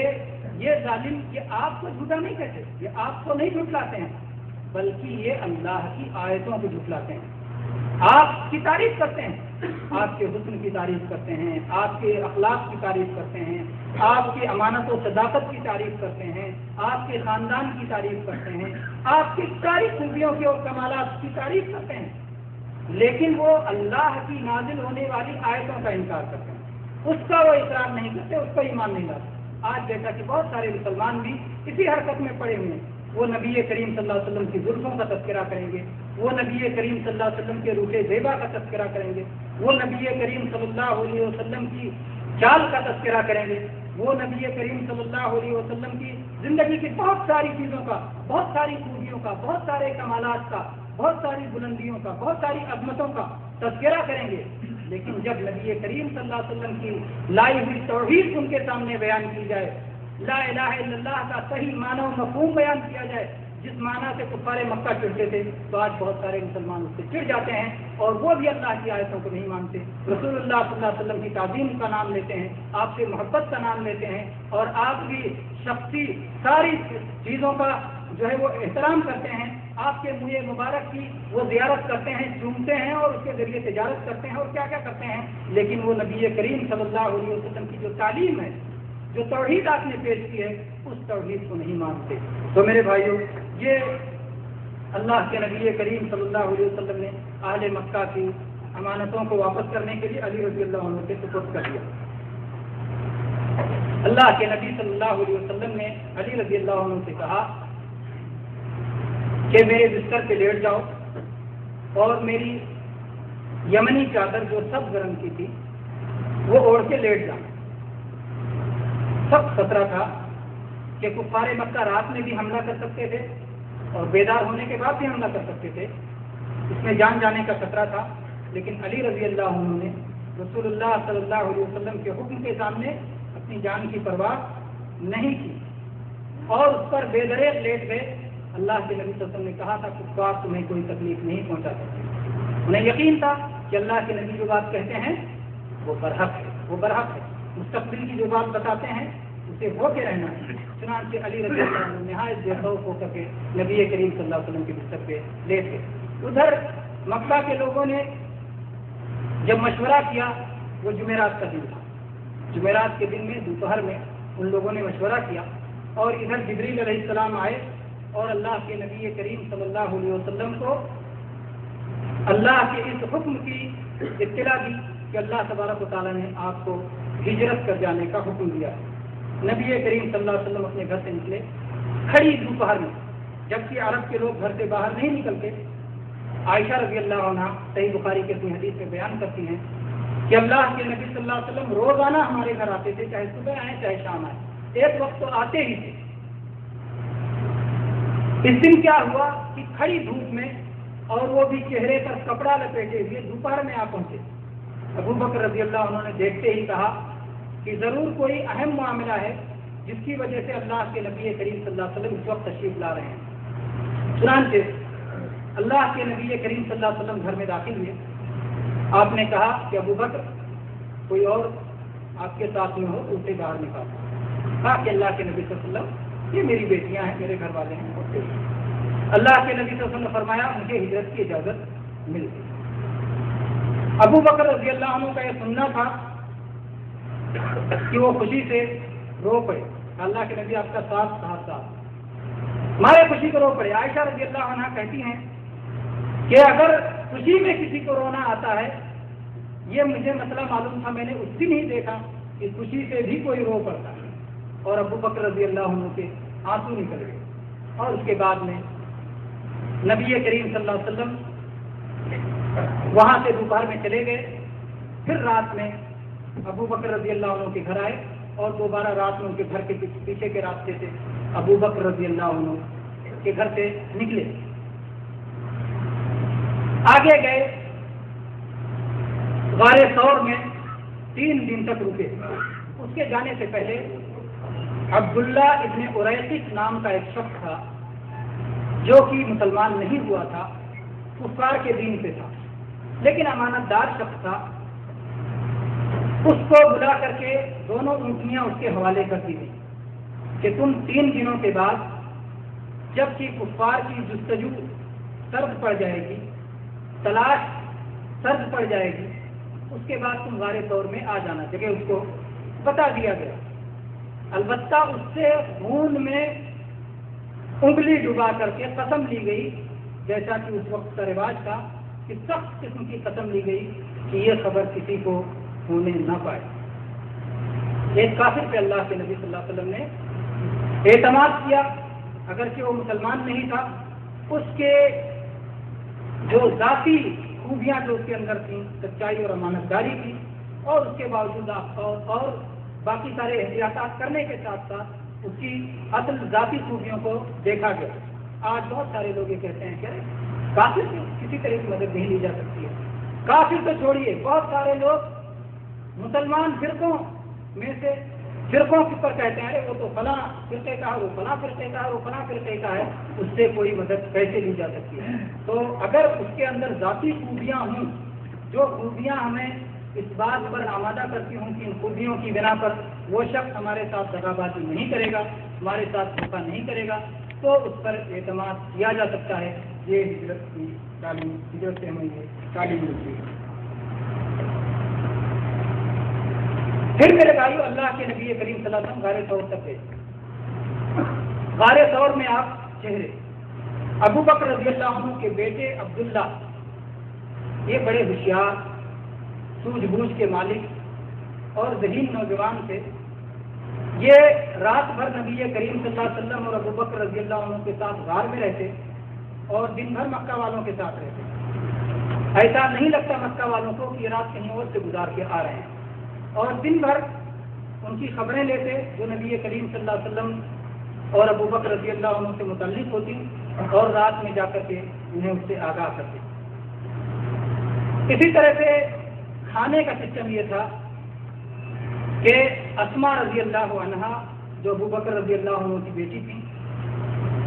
یہ ظالم یہ آپ کو جھوٹا نہیں کہتے، یہ آپ کو نہیں جھٹلاتے ہیں، بلکہ یہ اللہ کی آیتوں کو جھٹلاتے ہیں. آپ کی تعریف کرتے ہیں، آپ کے حسن کی تعریف کرتے ہیں، آپ کے اخلاق کی تعریف کرتے ہیں، آپ کی امانت و صداقت کی تعریف کرتے ہیں، آپ کے خاندان کی تعریف کرتے ہیں، آپ کی ساری خوبیوں کی اور کمالات کی تعریف کرتے ہیں، لیکن وہ اللہ کی نازل ہونے والی آیتوں کا انکار کرتے ہیں، اس کا وہ اقرار نہیں کرتے، اس پر ایمان نہیں لاتے. آج جیسا کہ بہت سارے مسلمان بھی اسی حرکت میں پڑے ہوئے ہیں، وہ نبی کریم صلی اللہ علیہ وسلم کی زلفوں کا تذکرہ کریں گے، وہ نبی کریم صلی اللہ علیہ وسلم کے روح زیبا کا تذکرہ کریں گے، وہ نبی کریم صلی اللہ علیہ وسلم کی چال کا تذکرہ کریں گے، وہ نبی کریم صلی اللہ علیہ وسلم کی زندگی کی بہت ساری چیزوں کا، بہت ساری خوبیوں کا، بہت سارے کمالات کا، بہت ساری بلندیوں کا، بہت ساری عظمتوں کا تذکرہ کریں گے. لیکن جب نبی کریم صلی اللہ علیہ وسلم کی لائی ہوئی توحید ان کے سامنے بیان کی جائے، لا الہ الا اللہ کا صحیح معنی و مفہوم بیان کیا جائے، جس معنی سے کفار مکہ چڑھتے تھے، تو آج بہت سارے مسلمان اس سے چڑھ جاتے ہیں اور وہ بھی اللہ کی آیتوں کو نہیں مانتے، رسول اللہ صلی اللہ علیہ وسلم کی تعظیم کا نام لیتے ہیں، آپ سے محبت کا نام لیتے ہیں، اور آپ بھی شخصی ساری چیزوں کا جو ہے وہ احترام کرتے ہیں، آپ کے منہ مبارک کی وہ زیارت کرتے ہیں، چومتے ہیں اور اس کے ذریعے تجارت کرتے ہیں اور کیا کیا کرتے ہیں، لیکن وہ نبی کریم صلی اللہ علیہ وسلم کی جو تعلیم ہے، جو توحید آپ نے پیش کی ہے، اس توحید کو نہیں مانتے. تو میرے بھائیوں، یہ اللہ کے نبی کریم صلی اللہ علیہ وسلم نے اہل مکہ کی امانتوں کو واپس کرنے کے لیے علی رضی اللہ عنہ کے سپرد کر دیا. اللہ کے نبی صلی اللہ علیہ وسلم نے علی رضی اللہ عنہ سے کہا کہ میرے بستر پہ لیٹ جاؤ اور میری یمنی چادر جو سب گرم کی تھی وہ اوڑھ کے لیٹ جاؤ. سب خطرہ تھا کہ کفار مکہ رات میں بھی حملہ کر سکتے تھے اور بیدار ہونے کے بعد بھی حملہ کر سکتے تھے، اس میں جان جانے کا خطرہ تھا. لیکن علی رضی اللہ عنہ نے رسول اللہ صلی اللہ علیہ وسلم کے حکم کے سامنے اپنی جان کی پرواہ نہیں کی اور اس پر بے دریغ لیٹ گئے. اللہ کے نبی صلی اللہ علیہ وسلم نے کہا تھا کفار تمہیں کوئی تکلیف نہیں پہنچا سکتے. انہیں یقین تھا کہ اللہ کے نبی جو بات کہتے ہیں وہ برحق ہے، وہ برحق ہے، مستقبل کی جو بات بتاتے ہیں اسے ہو کے رہنا ہے. چنانچہ علی رضی اللہ عنہ نہایت بے خوف ہو کر کے نبی کریم صلی اللہ علیہ وسلم کے بستر پہ لیٹ گئے. ادھر مکہ کے لوگوں نے جب مشورہ کیا، وہ جمعرات کا دن تھا، جمعرات کے دن میں دوپہر میں ان لوگوں نے مشورہ کیا اور ادھر جبریل علیہ السلام آئے اور اللہ کے نبی کریم صلی اللہ علیہ وسلم کو اللہ کے اس حکم کی اطلاع دی کہ اللہ تبارک و تعالیٰ نے آپ کو ہجرت کر جانے کا حکم دیا. نبی کریم صلی اللہ علیہ وسلم اپنے گھر سے نکلے کھڑی دوپہر میں، جبکہ عرب کے لوگ گھر سے باہر نہیں نکلتے. عائشہ رضی اللہ عنہ صحیح بخاری کے اپنی حدیث میں بیان کرتی ہیں کہ اللہ کے نبی صلی اللہ علیہ وسلم روزانہ ہمارے گھر آتے تھے، چاہے صبح آئے چاہے شام آئے، ایک وقت تو آتے ہی تھے. اس دن کیا ہوا کہ کھڑی دھوپ میں اور وہ بھی چہرے پر کپڑا لپیٹے ہوئے دوپہر میں آ پہنچے. ابو بکر رضی اللہ عنہ نے دیکھتے ہی کہا کہ ضرور کوئی اہم معاملہ ہے جس کی وجہ سے اللہ کے نبی کریم صلی اللہ علیہ وسلم اس وقت تشریف لا رہے ہیں. چنانچہ اللہ کے نبی کریم صلی اللہ علیہ وسلم گھر میں داخل ہوئے. آپ نے کہا کہ ابو بکر کوئی اور آپ کے ساتھ میں ہو تو اسے باہر نکالو. کہا کہ اللہ کے نبی صلی اللہ علیہ وسلم یہ میری بیٹیاں ہیں، میرے گھر والے ہیں. اللہ کے نبی صلی اللہ علیہ وسلم نے فرمایا مجھے ہجرت کی اجازت مل گئی. ابو بکر رضی اللہ عنہ کا یہ سننا تھا کہ وہ خوشی سے رو پڑے. اللہ کے نبی آپ کا ساتھ ہمارے خوشی کو رو پڑے. عائشہ رضی اللہ عنہ کہتی ہیں کہ اگر خوشی میں کسی کو رونا آتا ہے، یہ مجھے مسئلہ معلوم تھا، میں نے اس دن ہی دیکھا کہ خوشی سے بھی کوئی رو پڑتا ہے. اور ابو بکر رضی اللہ عنہ کے آنسو نکل گئے. اور اس کے بعد میں نبی کریم صلی اللہ علیہ وسلم وہاں سے دوپہر میں چلے گئے. پھر رات میں ابو بکر رضی اللہ عنہ کے گھر آئے اور دوبارہ رات میں ان کے گھر کے پیچھے کے راستے سے ابو بکر رضی اللہ عنہ کے گھر سے نکلے. آگے گئے، غار ثور میں 3 دن تک رکے. اس کے جانے سے پہلے عبداللہ ابن اریقط نام کا ایک شخص تھا جو کہ مسلمان نہیں ہوا تھا. کفار کے دین پہ تھا، لیکن امانت دار شخص تھا، اس کو بلا کر کے دونوں اونٹنیاں اس کے حوالے کر دی گئی کہ تم 3 دنوں کے بعد جب کہ کفار کی جستجو سرد پڑ جائے گی، تلاش سرد پڑ جائے گی، اس کے بعد تم غار طور میں آ جانا، جگہ اس کو بتا دیا گیا۔ البتہ اس سے خون میں انگلی ڈبا کر کے قسم لی گئی، جیسا کہ اس وقت کا رواج تھا کہ سخت قسم کی قسم لی گئی کہ یہ خبر کسی کو ہونے نہ پائے۔ ایک کافر پہ اللہ کے نبی صلی اللہ علیہ وسلم نے اعتماد کیا، اگرچہ وہ مسلمان نہیں تھا، اس کے جو ذاتی خوبیاں جو اس کے اندر تھیں، سچائی اور امانت داری تھی، اور اس کے باوجود اور باقی سارے احتیاطات کرنے کے ساتھ ساتھ اس کی اصل ذاتی خوبیوں کو دیکھا گیا۔ آج بہت سارے لوگ یہ کہتے ہیں کہ کافر سے کسی طرح کی مدد نہیں لی جا سکتی ہے۔ کافر تو چھوڑیے، بہت سارے لوگ مسلمان فرقوں میں سے فرقوں کے اوپر کہتے ہیں وہ تو فلاں فرقے کا ہے، وہ فلاں فرقے کا ہے، وہ فلاں فرقے کا ہے، اس سے کوئی مدد کیسے لی جا سکتی ہے؟ تو اگر اس کے اندر ذاتی خوبیاں ہوں، جو خوبیاں ہمیں اس بات پر آمادہ کرتی ہوں کہ ان خوبیوں کی بنا پر وہ شخص ہمارے ساتھ دغا بازی نہیں کرے گا، ہمارے ساتھ دھوکہ نہیں کرے گا، تو اس پر اعتماد کیا جا سکتا ہے۔ یہ ہجرت کی تعلیم، ہجرت سے ہمیں یہ تعلیم ملتی ہے۔ پھر میرے بھائیو، اللہ کے نبی کریم صلی اللہ علیہ وسلم غار ثور تک گئے۔ غار ثور میں آپ چہرے ابو بکر رضی اللہ عنہ کے بیٹے عبداللہ، یہ بڑے ہوشیار، سوجھ بوجھ کے مالک اور ذہین نوجوان تھے۔ یہ رات بھر نبی کریم صلی اللہ علیہ وسلم اور ابو بکر رضی اللہ عنہ کے ساتھ غار میں رہتے اور دن بھر مکہ والوں کے ساتھ رہتے۔ ایسا نہیں لگتا مکہ والوں کو کہ یہ رات کہیں اور سے گزار کے آ رہے ہیں، اور دن بھر ان کی خبریں لیتے جو نبی کریم صلی اللہ علیہ وسلم اور ابو بکر رضی اللہ عنہ سے متعلق ہوتی، اور رات میں جا کر کے انہیں اس سے آگاہ کرتے۔ اسی طرح سے کھانے کا سسٹم یہ تھا کہ اسما رضی اللہ عنہا جو ابو بکر رضی اللہ عنہ کی بیٹی تھی،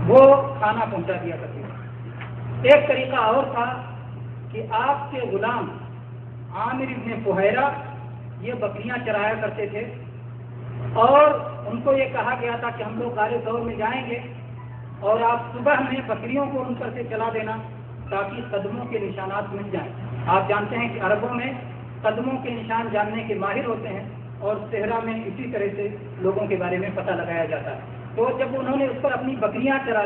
وہ کھانا پہنچا دیا کرتی تھی۔ ایک طریقہ اور تھا کہ آپ کے غلام عامر ابن فہیرہ یہ بکریاں چرایا کرتے تھے، اور ان کو یہ کہا گیا تھا کہ ہم لوگ غار ثور میں جائیں گے اور آپ صبح میں بکریوں کو ان پر سے چلا دینا تاکہ قدموں کے نشانات مل جائیں۔ آپ جانتے ہیں کہ عربوں میں قدموں کے نشان جاننے کے ماہر ہوتے ہیں، اور صحرا میں اسی طرح سے لوگوں کے بارے میں پتہ لگایا جاتا ہے۔ تو جب انہوں نے اس پر اپنی بکریاں چلا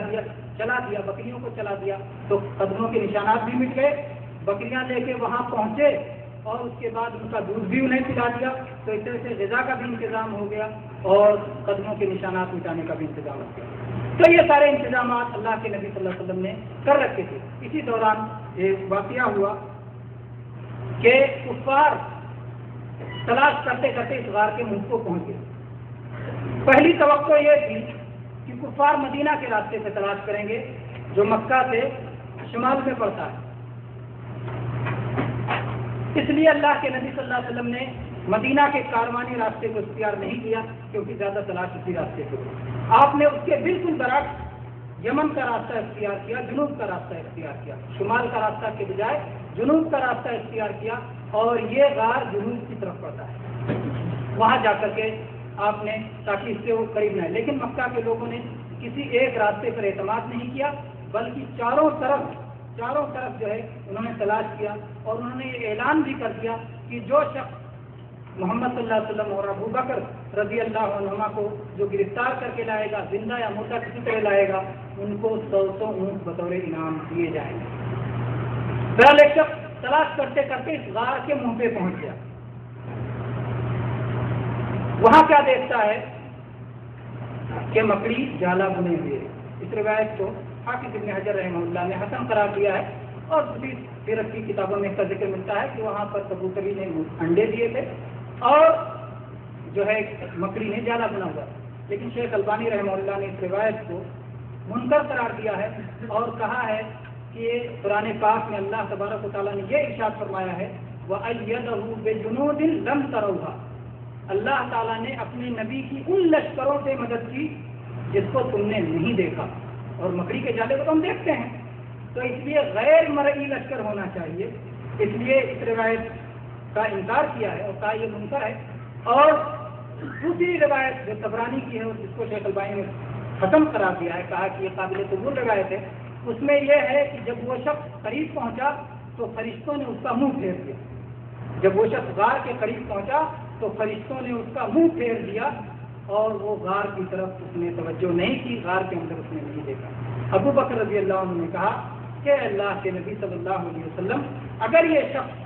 دیا بکریوں کو چلا دیا تو قدموں کے نشانات بھی مٹ گئے۔ بکریاں لے کے وہاں پہنچے اور اس کے بعد ان کا دودھ بھی انہیں پلا دیا، تو اس طرح سے غذا کا بھی انتظام ہو گیا اور قدموں کے نشانات مٹانے کا بھی انتظام ہو گیا۔ تو یہ سارے انتظامات اللہ کے نبی صلی اللہ علیہ وسلم نے کر رکھے تھے۔ اسی دوران ایک واقعہ ہوا کہ کفار تلاش کرتے کرتے اس غار کے منہ کو پہنچ گئے۔ پہلی توقع یہ تھی کہ کفار مدینہ کے راستے سے تلاش کریں گے جو مکہ سے شمال میں پڑتا ہے، اس لیے اللہ کے نبی صلی اللہ علیہ وسلم نے مدینہ کے کاروانی راستے کو اختیار نہیں کیا، کیونکہ زیادہ تلاش اسی راستے کو۔ آپ نے اس کے بالکل برعکس یمن کا راستہ اختیار کیا، جنوب کا راستہ اختیار کیا، شمال کا راستہ کے بجائے جنوب کا راستہ اختیار کیا، اور یہ غار جنوب کی طرف پڑتا ہے، وہاں جا کر کے آپ نے تاکہ اس سے وہ قریب نہ ہے۔ لیکن مکہ کے لوگوں نے کسی ایک راستے پر اعتماد نہیں کیا، بلکہ چاروں طرف جو ہے انہوں نے تلاش کیا، اور انہوں نے یہ اعلان بھی کر دیا کہ جو شخص محمد صلی اللہ علیہ وسلم اور ابو بکر رضی اللہ عنہما کو جو گرفتار کر کے لائے گا، زندہ یا مردہ کسی طرح لائے گا، ان کو 100 اونٹ بطور انعام دیے جائیں گے۔ بہرحال ایک شخص تلاش کرتے کرتے اس غار کے منہ پہ پہنچ گیا۔ وہاں کیا دیکھتا ہے کہ مکڑی جالا بنے ہوئے۔ اس روایت کو حافظ ابن حجر رحمہ اللہ نے حسن قرار دیا ہے، اور دوسری سیرت کی کتابوں میں اس کا ذکر ملتا ہے کہ وہاں پر کبوتری نے انڈے دیے تھے اور جو ہے مکڑی نے جالا بنا ہوا۔ لیکن شیخ البانی رحمہ اللہ نے اس روایت کو منکر قرار دیا ہے اور کہا ہے کہ قرآن پاک میں اللہ تبارک و تعالیٰ نے یہ ارشاد فرمایا ہے وَأَيَّدَهُ بِجُنُودٍ لَمْ تَرَوْهَا، اللہ تعالیٰ نے اپنے نبی کی ان لشکروں سے مدد کی جس کو تم نے نہیں دیکھا۔ اور مکڑی کے جالے کو تو ہم دیکھتے ہیں، تو اس لیے غیر مرئی لشکر ہونا چاہیے، اس لیے اس روایت کا انکار کیا ہے اور کہا یہ منکر ہے۔ اور دوسری روایت جو طبرانی کی ہے اور جس کو شیخ البانی نے ختم قرار دیا ہے، کہا کہ یہ قابل قبول روایت ہے، اس میں یہ ہے کہ جب وہ شخص قریب پہنچا تو فرشتوں نے اس کا منہ پھیر دیا۔ جب وہ شخص غار کے قریب پہنچا تو فرشتوں نے اس کا منہ پھیر دیا اور وہ غار کی طرف اس نے توجہ نہیں کی، غار کے اندر اس نے نہیں دیکھا۔ ابو بکر رضی اللہ عنہ نے کہا کہ اللہ کے نبی صلی اللہ علیہ وسلم اگر یہ شخص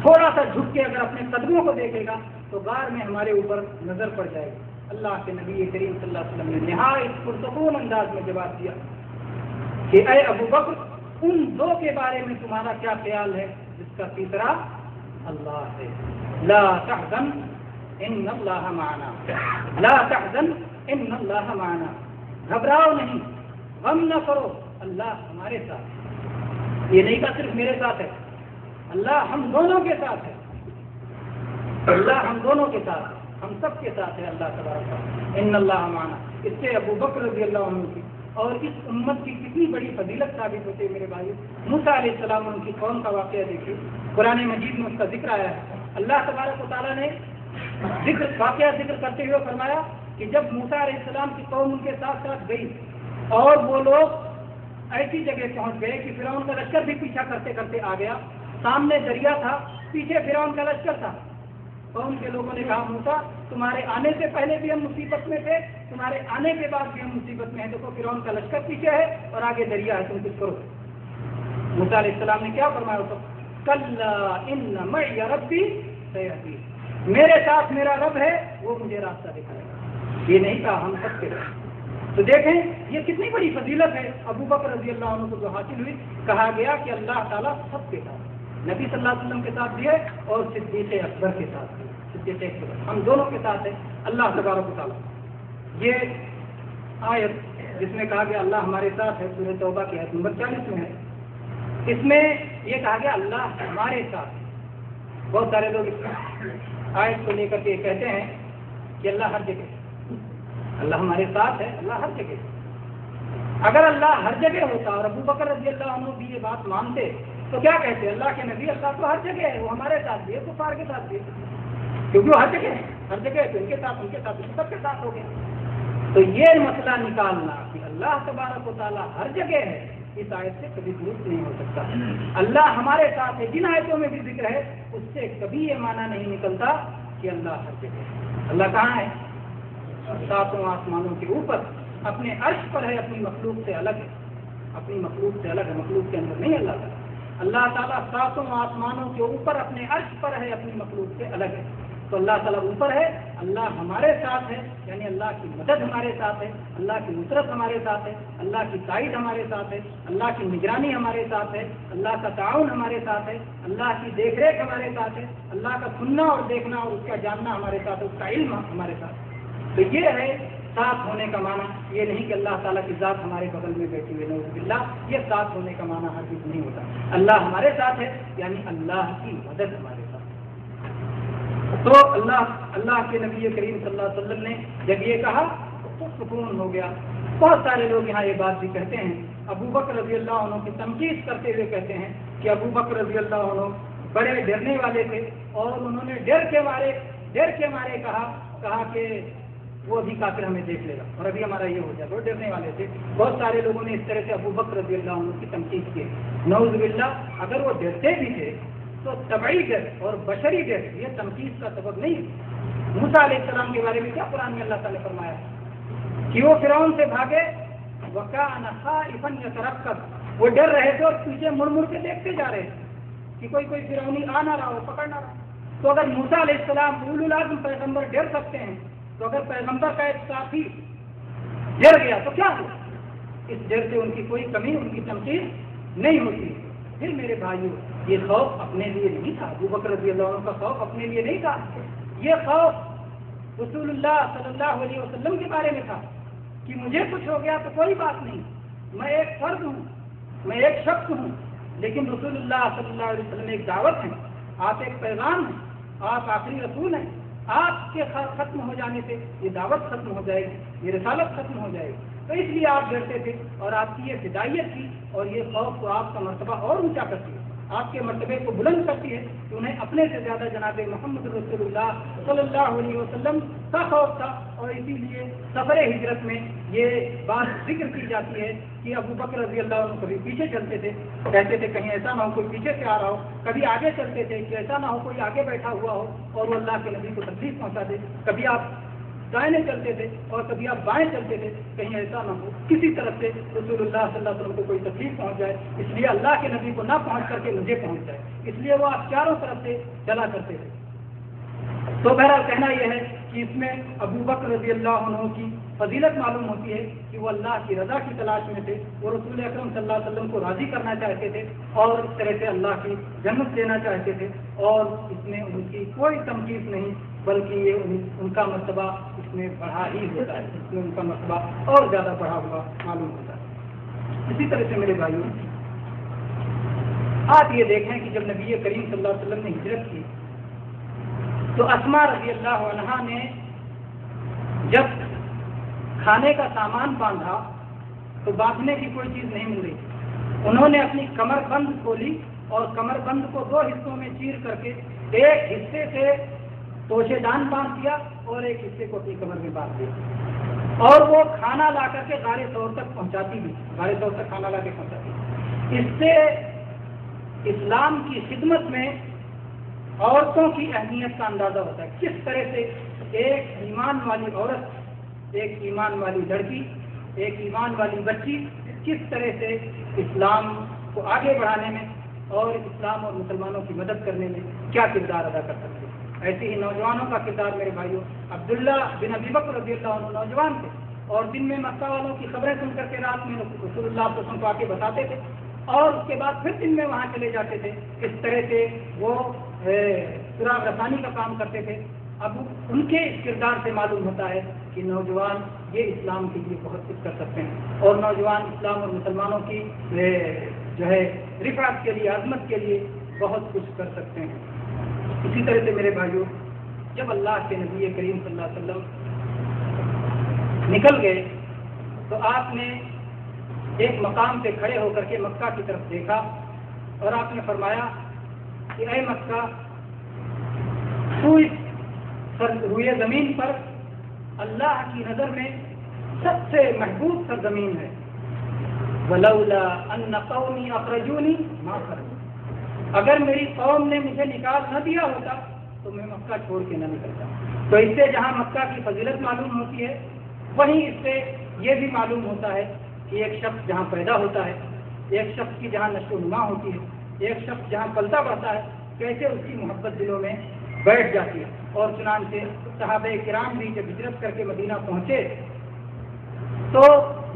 تھوڑا سا جھک کے اگر اپنے قدموں کو دیکھے گا تو غار میں ہمارے اوپر نظر پڑ جائے گی۔ اللہ کے نبی کریم صلی اللہ علیہ وسلم نے نہایت پرسکون انداز میں جواب دیا کہ اے ابو بکر، ان دو کے بارے میں تمہارا کیا خیال ہے جس کا تیسرا اللہ ہے؟ لا تحزن ان اللہ معنا، لا تحزن ان اللہ معنا، گھبراؤ نہیں، غم نہ کرو، اللہ ہمارے ساتھ۔ یہ نہیں کہا صرف میرے ساتھ ہے، اللہ ہم دونوں کے ساتھ ہے، اللہ ہم دونوں کے ساتھ ہے، ہم سب کے ساتھ ہے اللہ تبارک ان اللہ معنا۔ اس سے ابو بکر رضی اللہ عنہ کی اور اس امت کی کتنی بڑی فضیلت ثابت ہوتی ہے میرے بھائی۔ موسیٰ علیہ السلام ان کی قوم کا واقعہ دیکھیے، قرآن مجید میں اس کا ذکر آیا ہے۔ اللہ تبارک و تعالیٰ نے واقعہ ذکر کرتے ہوئے فرمایا کہ جب موسیٰ علیہ السلام کی قوم ان کے ساتھ ساتھ گئی اور وہ لوگ ایسی جگہ پہنچ گئے کہ فرعون کا لشکر بھی پیچھا کرتے کرتے آ گیا، سامنے دریا تھا، پیچھے فرعون کا لشکر تھا۔ قوم کے لوگوں نے کہا موسیٰ تمہارے آنے سے پہلے بھی ہم مصیبت میں تھے، تمہارے آنے کے بعد بھی ہم مصیبت میں ہیں، دیکھو فرعون کا لشکر پیچھے ہے اور آگے دریا ہے، تم کچھ کرو۔ موسیٰ علیہ السلام نے کیا فرمایا تو کلا ان معی ربی سیہدین، میرے ساتھ میرا رب ہے، وہ مجھے راستہ دکھائے گا۔ یہ نہیں کہا ہم سب کے ساتھ۔ تو دیکھیں یہ کتنی بڑی فضیلت ہے ابو بکر رضی اللہ عنہ کو جو حاصل ہوئی۔ کہا گیا کہ اللہ تعالیٰ سب کے ساتھ، نبی صلی اللہ علیہ وسلم کے ساتھ بھی ہے اور صدیق اکبر کے ساتھ بھی، صدیق اکبر ہم دونوں کے ساتھ ہے اللہ تبارک و تعالیٰ۔ یہ آیت جس میں کہا گیا اللہ ہمارے ساتھ ہے، سورہ توبہ کی آیت نمبر 40 میں ہے۔ اس میں یہ کہا گیا اللہ ہمارے ساتھ۔ بہت سارے لوگ اس آیت کو لے کر کے کہتے ہیں کہ اللہ ہر جگہ، اللہ ہمارے ساتھ ہے، اللہ ہر جگہ۔ اگر اللہ ہر جگہ ہوتا اور ابو بکر رضی اللہ عنہ بھی یہ بات مانتے تو کیا کہتے؟ اللہ کے نبی اللہ تو ہر جگہ ہے، وہ ہمارے ساتھ بھی ہے، کفار کے ساتھ بھی ہے، کیونکہ وہ ہر جگہ ہے، ہر جگہ ہے تو ان کے ساتھ، ان کے ساتھ، سب کے ساتھ ہو گیا۔ تو یہ مسئلہ نکالنا کہ اللہ تبارک و تعالیٰ ہر جگہ ہے، اس آیت سے کبھی درست نہیں ہو سکتا۔ اللہ ہمارے ساتھ ہے جن آیتوں میں بھی ذکر ہے اس سے کبھی یہ معنی نہیں نکلتا کہ اللہ ہر جگہ ہے۔ اللہ کہاں ہے؟ ساتوں آسمانوں کے اوپر اپنے عرش پر ہے، اپنی مخلوق سے الگ ہے، اپنی مخلوق سے الگ ہے، مخلوق کے اندر نہیں اللہ تعالیٰ۔ اللہ تعالیٰ ساتوں آسمانوں کے اوپر اپنے عرش پر ہے، اپنی مخلوق سے الگ ہے۔ تو اللہ تعالیٰ اوپر ہے، اللہ ہمارے ساتھ ہے، یعنی اللہ کی مدد ہمارے ساتھ ہے، اللہ کی نصرت ہمارے ساتھ ہے، اللہ کی تائید ہمارے ساتھ ہے، اللہ کی نگرانی ہمارے ساتھ ہے، اللہ کا تعاون ہمارے ساتھ ہے، اللہ کی دیکھ ریکھ ہمارے ساتھ ہے، اللہ کا سننا اور دیکھنا اور اس کا جاننا ہمارے ساتھ ہے، اس کا علم ہمارے ساتھ۔ تو یہ ہے ساتھ ہونے کا معنی، یہ نہیں کہ اللہ تعالیٰ کی ذات ہمارے بغل میں بیٹھی ہوئی نعوذ باللہ، یہ ساتھ ہونے کا معنی ہرگز نہیں ہوتا۔ اللہ ہمارے ساتھ ہے یعنی اللہ کی مدد ہمارے ساتھ۔ تو اللہ کے نبی کریم صلی اللہ علیہ وسلم نے جب یہ کہا تو سکون ہو گیا۔ بہت سارے لوگ یہاں یہ بات بھی کہتے ہیں، ابو بکر رضی اللہ عنہ کی تنقید کرتے ہوئے کہتے ہیں کہ ابو بکر رضی اللہ عنہ بڑے ڈرنے والے تھے اور انہوں نے ڈر کے مارے کہا کہ وہ ابھی کافر ہمیں دیکھ لے گا اور ابھی ہمارا یہ ہو جائے گا، وہ ڈرنے والے تھے۔ بہت سارے لوگوں نے اس طرح سے ابو بکر رضی اللہ عنہ کی تنقید کی۔ نعوذ باللہ، اگر وہ ڈرتے بھی تھے تو طبعی ڈر اور بشری ڈر یہ تنقید کا سبب نہیں۔ موسیٰ علیہ السلام کے بارے میں کیا قرآن میں اللہ تعالیٰ نے فرمایا کہ وہ فرعون سے بھاگے، وَكَانَ خَائِفًا يَتَرَقَّبُ، وہ ڈر رہے تھے اور پیچھے مڑ مڑ کے دیکھتے جا رہے تھے کہ کوئی فرعونی آ نہ رہا ہو، پکڑ نہ رہا۔ تو اگر موسیٰ علیہ السلام اولو العزم پیغمبر ڈر سکتے ہیں تو اگر پیغمبر کا ایک ساتھی ڈر گیا تو کیا ہو؟ اس ڈر سے ان کی کوئی کمی، ان کی تنقید نہیں ہوتی۔ پھر میرے بھائیوں، یہ خوف اپنے لیے نہیں تھا، ابو بکر رضی اللہ عنہ کا خوف اپنے لیے نہیں تھا، یہ خوف رسول اللہ صلی اللہ علیہ وسلم کے بارے میں تھا کہ مجھے کچھ ہو گیا تو کوئی بات نہیں، میں ایک فرد ہوں، میں ایک شخص ہوں، لیکن رسول اللہ صلی اللہ علیہ وسلم ایک دعوت ہے، آپ ایک پیغام ہیں، آپ آخری رسول ہیں، آپ کے ختم ہو جانے سے یہ دعوت ختم ہو جائے گی، یہ رسالت ختم ہو جائے گی۔ تو اس لیے آپ ڈرتے تھے، اور آپ کی یہ فدائیت تھی، اور یہ خوف کو آپ کا مرتبہ اور اونچا کرتی ہے، آپ کے مرتبے کو بلند کرتی ہے کہ انہیں اپنے سے زیادہ جناب محمد رسول اللہ صلی اللہ علیہ وسلم کا خوف تھا۔ اور اسی لیے سفر ہجرت میں یہ بات ذکر کی جاتی ہے کہ ابو بکر رضی اللہ عنہ کبھی پیچھے چلتے تھے، کہتے تھے کہیں ایسا نہ ہو کوئی پیچھے سے آ رہا ہو، کبھی آگے چلتے تھے کہ ایسا نہ ہو کوئی آگے بیٹھا ہوا ہو اور وہ اللہ کے نبی کو تکلیف پہنچا دے، کبھی آپ دائیں چلتے تھے اور کبھی آپ بائیں چلتے تھے، کہیں ایسا نہ ہو کسی طرف سے رسول اللہ صلی اللہ علیہ وسلم کو کوئی تکلیف پہنچ جائے، اس لیے اللہ کے نبی کو نہ پہنچ کر کے مجھے پہنچ جائے، اس لیے وہ آپ چاروں طرف سے چلا کرتے تھے۔ تو بہرحال کہنا یہ ہے کہ اس میں ابو بکر رضی اللہ عنہ کی فضیلت معلوم ہوتی ہے کہ وہ اللہ کی رضا کی تلاش میں تھے، وہ رسول اکرم صلی اللہ علیہ وسلم کو راضی کرنا چاہتے تھے اور اس طرح سے اللہ کی جنت دینا چاہتے تھے، اور اس میں ان کی کوئی تنقید نہیں، بلکہ یہ ان کا مرتبہ اس میں بڑھا ہی ہوتا ہے، اس میں ان کا مرتبہ اور زیادہ بڑھا ہوا معلوم ہوتا ہے۔ اسی طرح سے میرے بھائیوں، آپ یہ دیکھیں کہ جب نبی کریم صلی اللہ علیہ وسلم نے ہجرت کی تو اسماء رضی اللہ عنہا نے جب کھانے کا سامان باندھا تو باندھنے کی کوئی چیز نہیں مل رہی، انہوں نے اپنی کمر بند کھولی اور کمر بند کو دو حصوں میں چیر کر کے ایک حصے سے توشے دان باندھ دیا اور ایک حصے کو اپنی کمر میں باندھ دیا، اور وہ کھانا لا کر کے غار ثور تک پہنچاتی بھی، غار ثور تک کھانا لا کے پہنچاتی۔ اس سے اسلام کی خدمت میں عورتوں کی اہمیت کا اندازہ ہوتا ہے، کس طرح سے ایک ایمان والی عورت، ایک ایمان والی لڑکی، ایک ایمان والی بچی کس طرح سے اسلام کو آگے بڑھانے میں اور اسلام اور مسلمانوں کی مدد کرنے میں کیا کردار ادا کر سکتے ہیں۔ ایسے ہی نوجوانوں کا کردار میرے بھائیوں، عبداللہ بن ابی بکر رضی اللہ عنہ نوجوان تھے اور دن میں مکہ والوں کی خبریں سن کر کے رات میں رسول اللہ صلی اللہ علیہ وسلم کو آ کے بتاتے تھے، اور اس کے بعد پھر دن میں وہاں چلے جاتے تھے۔ اس طرح سے وہ سراغ رسانی کا کام کرتے تھے۔ اب ان کے کردار سے معلوم ہوتا ہے کہ نوجوان یہ اسلام کے لیے بہت کچھ کر سکتے ہیں، اور نوجوان اسلام اور مسلمانوں کی جو ہے رفعت کے لیے، عظمت کے لیے بہت کچھ کر سکتے ہیں۔ اسی طرح سے میرے بھائیوں، جب اللہ کے نبی کریم صلی اللہ علیہ وسلم نکل گئے تو آپ نے ایک مقام پہ کھڑے ہو کر کے مکہ کی طرف دیکھا اور آپ نے فرمایا کہ اے مکہ، تو اس روئے زمین پر اللہ کی نظر میں سب سے محبوب سرزمین ہے، وَلَوْلَا أَنَّ قَوْمِي أَخْرَجُونِي مَا خَرَجُوا، اگر میری قوم نے مجھے نکال نہ دیا ہوتا تو میں مکہ چھوڑ کے نہ نکلتا۔ تو اس سے جہاں مکہ کی فضیلت معلوم ہوتی ہے، وہیں اس سے یہ بھی معلوم ہوتا ہے کہ ایک شخص جہاں پیدا ہوتا ہے، ایک شخص کی جہاں نشو و نما ہوتی ہے، ایک شخص جہاں پلتا بڑھتا ہے، کیسے اس کی محبت دلوں میں بیٹھ جاتی ہے۔ اور چنانچہ صحابہ کرام بھی جب ہجرت کر کے مدینہ پہنچے تو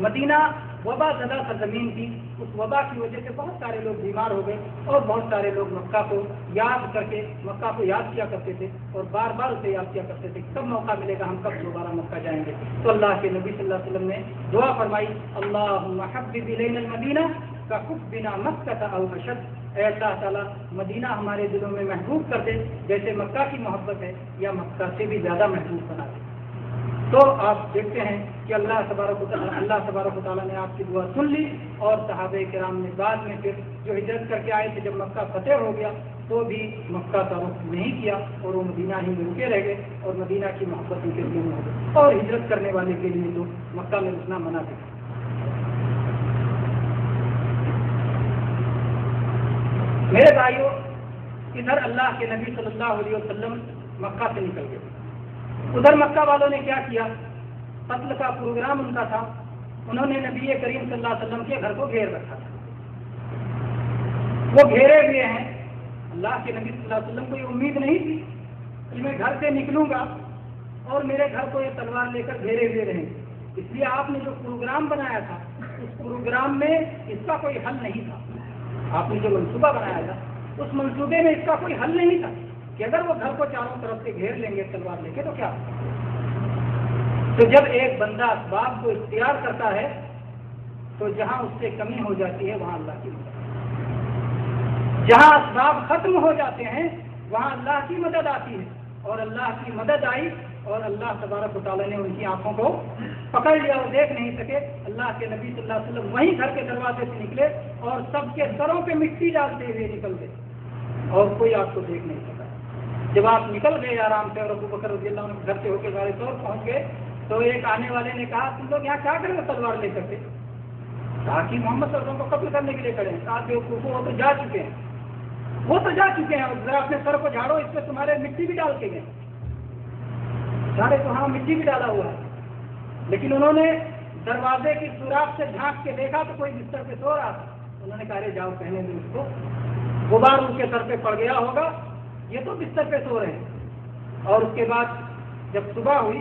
مدینہ وبا زدہ سرزمین تھی، اس وبا کی وجہ سے بہت سارے لوگ بیمار ہو گئے اور بہت سارے لوگ مکہ کو یاد کر کے مکہ کو یاد کیا کرتے تھے اور بار بار اسے یاد کیا کرتے تھے، کب موقع ملے گا ہم کب دوبارہ مکہ جائیں گے۔ تو اللہ کے نبی صلی اللہ علیہ وسلم نے دعا فرمائی، اللہم حبب الینا المدینہ کحبنا مکہ او اشد، اے اللہ تعالیٰ مدینہ ہمارے دلوں میں محبوب کر دے جیسے مکہ کی محبت ہے، یا مکہ سے بھی زیادہ محبوب بنا دے۔ تو آپ دیکھتے ہیں کہ اللہ تبارک و تعالیٰ نے آپ کی دعا سن لی، اور صحابہ کرام نے بعد میں پھر جو ہجرت کر کے آئے تھے، جب مکہ فتح ہو گیا تو بھی مکہ کا رخ نہیں کیا اور وہ مدینہ ہی میں رکے رہ گئے، اور مدینہ کی محبت ان کے دل میں ہو گئی، اور ہجرت کرنے والے کے لیے تو مکہ میں رکنا منع تھا۔ میرے بھائیوں، ادھر اللہ کے نبی صلی اللہ علیہ وسلم مکہ سے نکل گئے، ادھر مکہ والوں نے کیا کیا، قتل کا پروگرام ان کا تھا، انہوں نے نبی کریم صلی اللہ علیہ وسلم کے گھر کو گھیر رکھا تھا، وہ گھیرے ہوئے ہیں۔ اللہ کے نبی صلی اللہ علیہ وسلم کو یہ امید نہیں تھی کہ میں گھر سے نکلوں گا اور میرے گھر کو یہ تلوار لے کر گھیرے ہوئے رہیں گے، اس لیے آپ نے جو پروگرام بنایا تھا اس پروگرام میں اس کا کوئی حل نہیں تھا، آپ نے جو منصوبہ بنایا تھا اس منصوبے میں اس کا کوئی حل نہیں تھا کہ اگر وہ گھر کو چاروں طرف سے گھیر لیں گے تلوار لے کے تو کیا ہوگا۔ تو جب ایک بندہ اسباب کو اختیار کرتا ہے تو جہاں اس سے کمی ہو جاتی ہے وہاں اللہ کی مدد، جہاں اسباب ختم ہو جاتے ہیں وہاں اللہ کی مدد آتی ہے، اور اللہ کی مدد آئی اور اللہ تبارک و تعالیٰ نے ان کی آنکھوں کو پکڑ لیا اور دیکھ نہیں سکے. اللہ کے نبی صلی اللہ علیہ وسلم وہیں گھر کے دروازے سے نکلے اور سب کے سروں پہ مٹی ڈالتے ہوئے نکل گئے اور کوئی آپ کو دیکھ نہیں سکا. جب آپ نکل گئے آرام سے اور ابو بکر رضی اللہ عنہ گھر سے ہو کے غار ثور پہنچ گئے تو ایک آنے والے نے کہا تم لوگ یہاں کیا کریں گے تلوار لے کر کے؟ کہا کہ محمد صلی اللہ علیہ وسلم کو قتل کرنے کے لیے کھڑے ہیں. کہا کہ وہ تو جا چکے ہیں, وہ تو جا چکے ہیں, ذرا اپنے سر کو جھاڑو, اس پہ تمہارے مٹی بھی ڈال کے گئے. جھاڑے تو ہاں مٹی بھی ڈالا ہوا ہے. لیکن انہوں نے دروازے کی سوراخ سے جھانک کے دیکھا تو کوئی بستر پہ سو رہا تھا. انہوں نے کہا ارے جاؤ کہنے دیں اس کو, غبار ان کے سر پہ پڑ گیا ہوگا, یہ تو بستر پہ سو رہے ہیں. اور اس کے بعد جب صبح ہوئی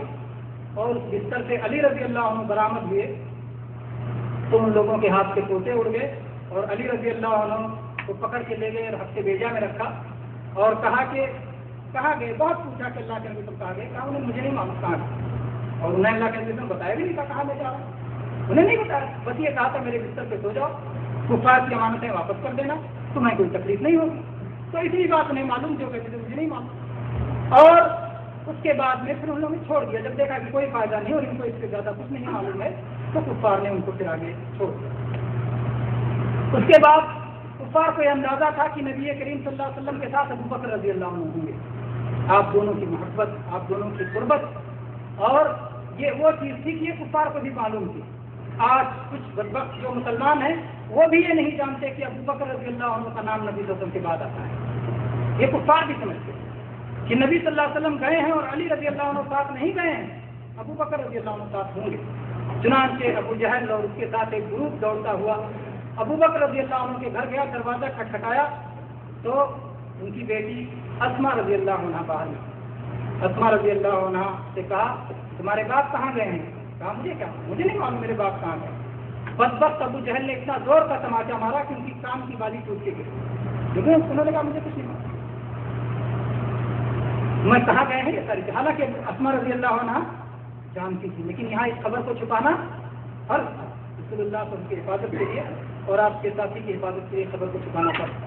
اور اس بستر سے علی رضی اللہ عنہ برآمد ہوئے تو ان لوگوں کے ہاتھ سے کوٹے اڑ گئے اور علی رضی اللہ عنہ کو پکڑ کے لے گئے اور ہفتے بیجا میں رکھا اور کہا کہ کہا گئے, بہت پوچھا کہ اللہ کے نبی تم کہا گئے, کہا انہیں مجھے نہیں معلوم کہاں گئے, اور انہیں اللہ کے نبی تم بتایا بھی نہیں تھا کہاں میں جا رہا ہوں, انہیں نہیں بتایا, بس یہ کہا تھا میرے بستر پہ سو جاؤ, کفار کی امانتیں واپس کر دینا, تمہیں کوئی تکلیف نہیں ہوگی. تو اتنی بات نہیں معلوم جو کہتے تھے مجھے نہیں معلوم. اور اس کے بعد میں پھر ان لوگوں نے چھوڑ دیا. جب دیکھا کہ کوئی فائدہ نہیں اور ان کو اس سے زیادہ کچھ نہیں معلوم ہے تو کفار نے ان کو پھر آگے چھوڑ دیا. اس کے بعد کفار کو یہ اندازہ تھا کہ نبی کریم صلی اللہ علیہ وسلم کے ساتھ ابو بکر رضی اللہ عنہ ہوں گے. آپ دونوں کی محبت, آپ دونوں کی قربت, اور یہ وہ چیز تھی کہ یہ کفار کو بھی معلوم تھی. آج کچھ بدبخت جو مسلمان ہیں وہ بھی یہ نہیں جانتے کہ ابو بکر رضی اللہ عنہ کا نام نبی صلی اللہ علیہ وسلم کے بعد آتا ہے. یہ کفار بھی سمجھتے ہیں کہ نبی صلی اللہ علیہ وسلم گئے ہیں اور علی رضی اللہ عنہ ساتھ نہیں گئے ہیں, ابو بکر رضی اللہ عنہ ساتھ ہوں گے. چنانچہ ابو جہل اور اس کے ساتھ ایک گروپ دوڑتا ہوا ابو بکر رضی اللہ عنہ کے گھر گیا, دروازہ کھٹکھٹایا تو ان کی بیٹی اسما رضی اللہ عنہ باہر نکلی. اسما رضی اللہ عنہ سے کہا تمہارے باپ کہاں گئے ہیں؟ کہا مجھے کیا, مجھے نہیں معلوم میرے باپ کہاں گئے. بدبخت ابو جہل نے اتنا زور کا تماچا مارا کہ ان کی کان کی بالی ٹوٹ کے گئی. لیکن انہوں نے کہا مجھے کچھ نہیں معلوم, میں کہاں گئے ہیں یہ ساری. حالانکہ اسما رضی اللہ عنہ جانتی تھی, لیکن یہاں اس خبر کو چھپانا فرض تھا رسول اللہ صلی اللہ علیہ وسلم کی حفاظت کے لیے اور آپ کے ساتھی کی حفاظت کے لیے خبر کو چھپانا فرض تھا.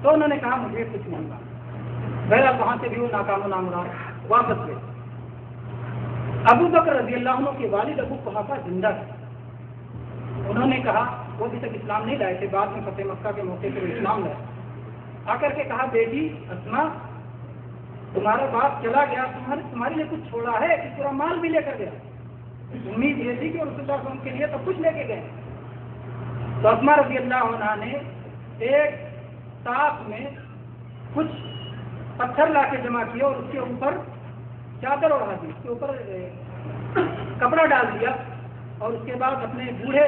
تو انہوں نے کہا مجھے کچھ نہیں معلوم. بہرحال وہاں سے بھی وہ ناکام و نامراد واپس گئے. ابو بکر رضی اللہ عنہ کے والد ابو قحافہ زندہ تھے. انہوں نے کہا, وہ ابھی تک اسلام نہیں لائے تھے, بعد میں فتح مکہ کے موقع پہ وہ اسلام لائے. آ کر کے کہا بیٹی اسما تمہارا باپ چلا گیا, تمہارے لیے کچھ چھوڑا ہے کہ پورا مال بھی لے کر گیا؟ امید یہ تھی کہ رسول اللہ صلی اللہ علیہ وسلم کے لیے سب کچھ لے کے گئے. تو اسما رضی اللہ عنہ نے ایک طاق میں کچھ پتھر لا کے جمع کیا اور اس کے اوپر چادر اڑا دی, اس کے اوپر کپڑا ڈال دیا, اور اس کے بعد اپنے بوڑھے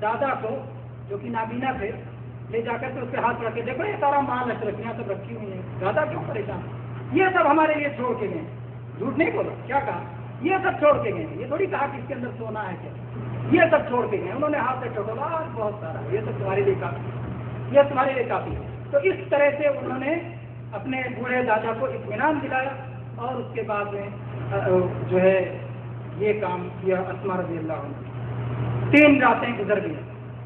دادا کو جو کہ نابینا تھے لے جا کر کے اس کے ہاتھ رکھ کے, دیکھو یہ سارا مال اشرفیاں سب رکھی ہوئی ہیں, دادا کیوں پریشان, یہ سب ہمارے لیے چھوڑ کے گئے. جھوٹ نہیں بولا, کیا کہا, یہ سب چھوڑ کے گئے. یہ تھوڑی کہا کہ اس کے اندر سونا ہے کیا, یہ سب چھوڑ کے گئے. انہوں نے ہاتھ سے ٹوٹولا, بہت سارا, یہ سب تمہارے لیے کافی, یہ تمہارے لیے کافی ہے. تو اس طرح سے انہوں نے اپنے بوڑھے دادا کو اطمینان دلایا اور اس کے بعد میں جو ہے یہ کام کیا اسما رضی اللہ عنہ. 3 راتیں گزر گئی.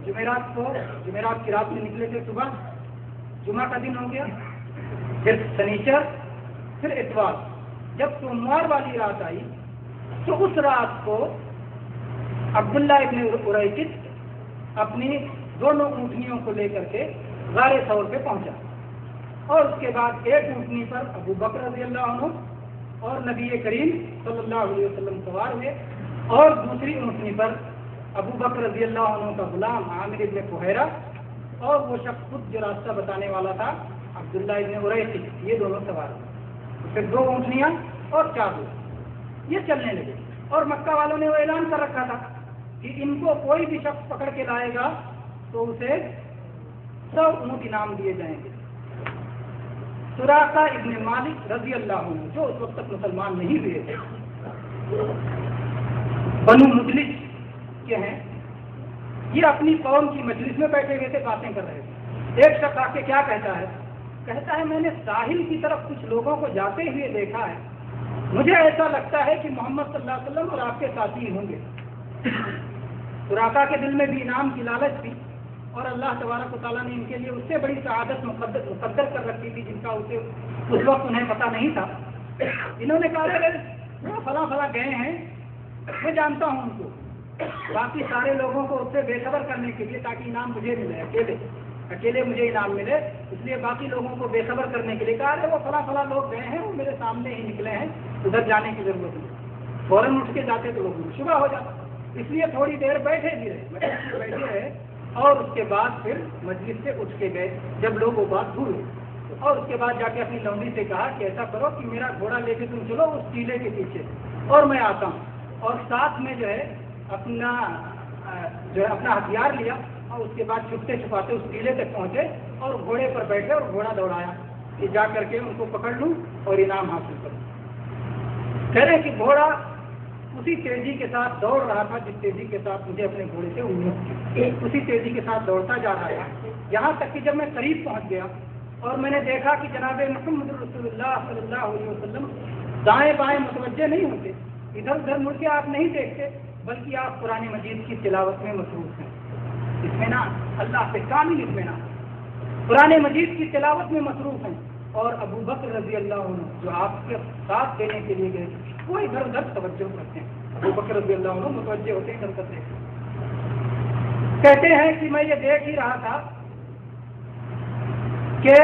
جمعرات کی رات میں نکلے تھے صبح, جمعہ کا دن ہو گیا, پھر شنیچر, پھر اتوار. جب سوموار والی رات آئی تو اس رات کو عبداللہ ابن اریکت اپنی دونوں اونٹنیوں کو لے کر کے غار ثور پہ پہنچا, اور اس کے بعد ایک اونٹنی پر ابو بکر رضی اللہ عنہ اور نبی کریم صلی اللہ علیہ وسلم سوار ہوئے, اور دوسری اونٹنی پر ابو بکر رضی اللہ عنہ کا غلام عامر ابن فہیرہ اور وہ شخص خود جو راستہ بتانے والا تھا عبداللہ ابن اریکت, یہ دونوں سوار ہوئے. پھر 2 اونٹنیاں اور 4 لوگ یہ چلنے لگے. اور مکہ والوں نے وہ اعلان کر رکھا تھا کہ ان کو کوئی بھی شخص پکڑ کے لائے گا تو اسے 100 اونٹ انعام دیے جائیں گے. سراقہ ابن مالک رضی اللہ عنہ جو اس وقت تک مسلمان نہیں ہوئے تھے, بنو مدلج کے ہیں, یہ اپنی قوم کی مجلس میں بیٹھے ہوئے تھے, باتیں کر رہے تھے. ایک شخص آ کے کیا کہتا ہے, کہتا ہے میں نے ساحل کی طرف کچھ لوگوں کو جاتے ہوئے دیکھا ہے, مجھے ایسا لگتا ہے کہ محمد صلی اللہ علیہ وسلم اور آپ کے ساتھی ہوں گے. سراقہ کے دل میں بھی انعام کی لالچ تھی, اور اللہ تبارک و تعالیٰ نے ان کے لیے اس سے بڑی سعادت مقدر کر رکھی تھی جن کا اسے اس وقت انہیں پتہ نہیں تھا. انہوں نے کہا وہ فلاں فلاں گئے ہیں، میں جانتا ہوں ان کو، باقی سارے لوگوں کو اس سے بے خبر کرنے کے لیے تاکہ انعام مجھے ملے، اکیلے مجھے انعام ملے، اس لیے باقی لوگوں کو بے خبر کرنے کے لیے کہا ارے وہ فلاں فلاں لوگ گئے ہیں، وہ میرے سامنے ہی نکلے ہیں، ادھر جانے کی ضرورت نہیں۔ فوراً اٹھ کے جاتے تو لوگوں کو شبہ ہو جاتا، اس لیے تھوڑی دیر بیٹھے بھی رہے، بیٹھے رہے، اور اس کے بعد پھر مجلس سے اٹھ کے گئے جب لوگ وہ بات بھول گئے، اور اس کے بعد جا کے اپنی لونڈی سے کہا کہ ایسا کرو کہ میرا گھوڑا لے کے تم چلو اس ٹیلے کے پیچھے اور میں آتا ہوں، اور ساتھ میں جو ہے اپنا ہتھیار لیا، اور اس کے بعد چھپتے چھپاتے اس ٹیلے تک پہنچے اور گھوڑے پر بیٹھے اور گھوڑا دوڑایا کہ جا کر کے ان کو پکڑ لوں اور انعام حاصل کروں۔ کہہ رہے کہ گھوڑا اسی تیزی کے ساتھ دوڑ رہا تھا جس تیزی کے ساتھ مجھے اپنے گھوڑے سے امید تھی، اسی تیزی کے ساتھ دوڑتا جا رہا تھا، یہاں تک کہ جب میں قریب پہنچ گیا اور میں نے دیکھا کہ جناب محمد رسول اللہ صلی اللہ علیہ وسلم دائیں بائیں متوجہ نہیں ہوتے، ادھر ادھر مڑ کے آپ نہیں دیکھتے، بلکہ آپ قرآن مجید کی تلاوت میں مصروف ہیں، اطمینان، اللہ سے کامل اطمینان، قرآن مجید کی تلاوت میں مصروف ہیں، اور ابو بکر رضی اللہ عنہ جو آپ کے ساتھ دینے کے لیے گئے وہ ادھر ادھر توجہ کرتے ہیں، ابو بکر رضی اللہ عنہ متوجہ ہوتے ہیں، ادھر ادھر کہتے ہیں کہ میں یہ دیکھ ہی رہا تھا کہ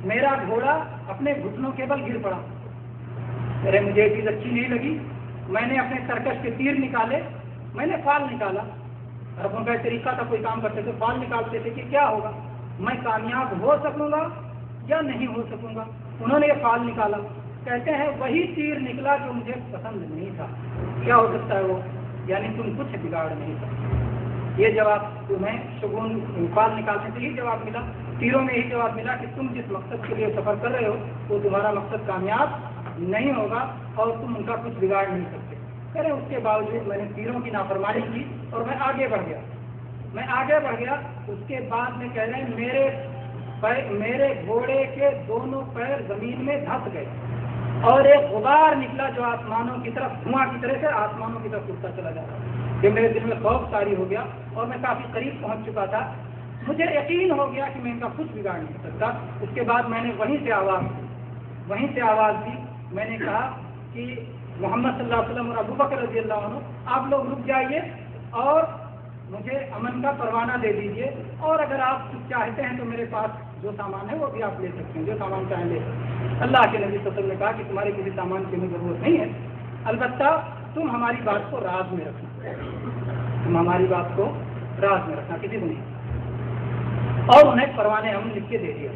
میرا گھوڑا اپنے گھٹنوں کے بل گر پڑا، ارے مجھے یہ چیز اچھی نہیں لگی، میں نے اپنے سرکش کے تیر نکالے، میں نے فال نکالا، عربوں کا طریقہ تھا، کوئی کام کرتے تھے فال نکالتے تھے کہ کیا ہوگا، میں کامیاب ہو سکوں گا یا نہیں ہو سکوں گا، انہوں نے یہ فال نکالا، کہتے ہیں وہی تیر نکلا جو مجھے پسند نہیں تھا، کیا ہو سکتا ہے وہ، یعنی تم کچھ بگاڑ نہیں سکتے، یہ جواب تمہیں شگون فال نکالنے سے ہی جواب ملا، تیروں میں یہی جواب ملا کہ تم جس مقصد کے لیے سفر کر رہے ہو وہ تمہارا مقصد کامیاب نہیں ہوگا اور تم ان کا کچھ بگاڑ نہیں سکتے۔ کہہ رہے اس کے باوجود میں نے تیروں کی نافرمانی کی اور میں آگے بڑھ گیا، اس کے بعد میں کہہ رہے ہیں میرے گھوڑے کے دونوں پیر زمین میں دھس گئے اور ایک غبار نکلا جو آسمانوں کی طرف دھواں کی طرح سے آسمانوں کی طرف اٹھتا چلا جا رہا، کہ میرے دل میں خوف طاری ہو گیا اور میں کافی قریب پہنچ چکا تھا، مجھے یقین ہو گیا کہ میں ان کا کچھ بگاڑ نہیں سکتا۔ اس کے بعد میں نے وہیں سے آواز دی، میں نے کہا کہ محمد صلی اللہ علیہ وسلم اور ابو بکر رضی اللہ عنہ آپ لوگ رک جائیے اور مجھے امن کا پروانہ دے دیجیے، اور اگر آپ چاہتے ہیں تو میرے پاس جو سامان ہے وہ بھی آپ لے سکتے ہیں، جو سامان چاہیں لے سکتے ہیں۔ اللہ کے نبی صلی اللہ علیہ وسلم نے کہا کہ تمہارے کسی سامان کی ہمیں ضرورت نہیں ہے، البتہ تم ہماری بات کو راز میں رکھنا، کسی کو نہیں، اور انہیں پروانے امن لکھ کے دے دیا۔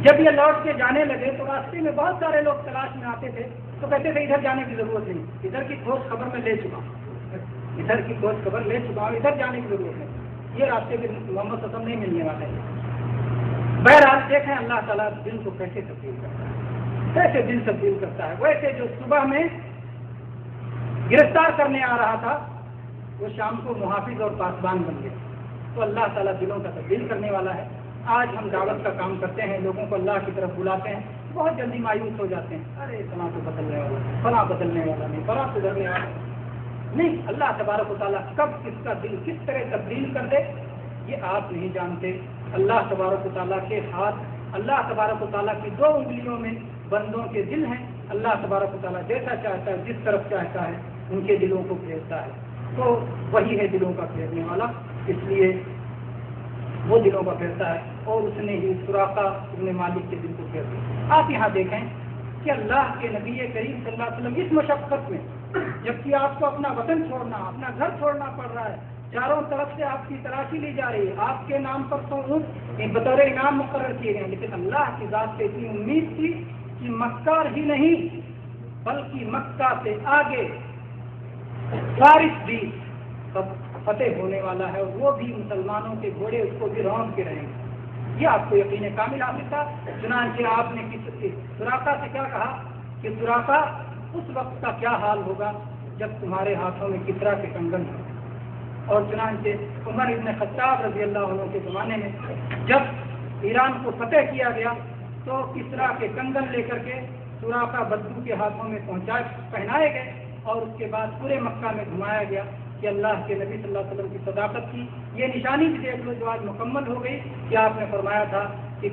جب یہ لوٹ کے جانے لگے تو راستے میں بہت سارے لوگ تلاش میں آتے تھے تو کہتے تھے ادھر جانے کی ضرورت نہیں، ادھر کی ٹھوس خبر میں لے چکا ہوں، ادھر جانے کی ضرورت نہیں، یہ راستے بھی محمد صلی اللہ علیہ وسلم نہیں ملنے والے ہیں۔ بہرحال دیکھیں اللہ تعالیٰ دل کو کیسے تبدیل کرتا ہے، کیسے دل تبدیل کرتا ہے، ویسے جو صبح میں گرفتار کرنے آ رہا تھا وہ شام کو محافظ اور پاسبان بن گیا، تو اللہ تعالیٰ دلوں کا تبدیل کرنے والا ہے۔ آج ہم دعوت کا کام کرتے ہیں، لوگوں کو اللہ کی طرف بلاتے ہیں، بہت جلدی مایوس ہو جاتے ہیں، ارے فلاں تو بدلنے والا، فلاں بدلنے والا نہیں، فلاں سدھرنے والا نہیں۔ اللہ تبارک و تعالیٰ کب کس کا دل کس طرح تبدیل کر دے یہ آپ نہیں جانتے۔ اللہ تبارک و تعالیٰ کے ہاتھ، اللہ تبارک و تعالیٰ کی دو انگلیوں میں بندوں کے دل ہیں، اللہ تبارک و تعالیٰ جیسا چاہتا ہے، جس طرف چاہتا ہے ان کے دلوں کو پھیرتا ہے، تو وہی ہے دلوں کا پھیرنے والا، اس لیے وہ دلوں کا پھیرتا ہے، اور اس نے ہی سراقہ ابن مالک کے دل کو پھیر دیا۔ آپ یہاں دیکھیں کہ اللہ کے نبی کریم صلی اللہ علیہ وسلم اس مشقت میں، جبکہ آپ کو اپنا وطن چھوڑنا، اپنا گھر چھوڑنا پڑ رہا ہے، چاروں طرف سے آپ کی تلاشی لی جا رہی ہے، آپ کے نام پر تو بطور انعام مقرر کیے گئے، لیکن اللہ کی ذات سے اتنی امید تھی کہ مکہ ہی نہیں بلکہ مکہ سے آگے فارس بھی فتح ہونے والا ہے، اور وہ بھی مسلمانوں کے گھوڑے اس کو بھی رونق کے رہیں گے، یہ آپ کو یقین کامل حاصل تھا۔ چنانچہ آپ نے سراقہ سے کیا کہا کہ سراقہ اس وقت کا کیا حال ہوگا جب تمہارے ہاتھوں میں کسرا کے کنگن ہو، اور چنانچہ عمر ابن خطاب رضی اللہ عنہ کے زمانے میں جب ایران کو فتح کیا گیا تو کسرا کے کنگن لے کر کے سراقہ بدو کے ہاتھوں میں پہنائے گئے، اور اس کے بعد پورے مکہ میں گھمایا گیا کہ اللہ کے نبی صلی اللہ علیہ وسلم کی صداقت کی یہ نشانی بھی دیکھ لو جو آج مکمل ہو گئی کہ آپ نے فرمایا تھا کہ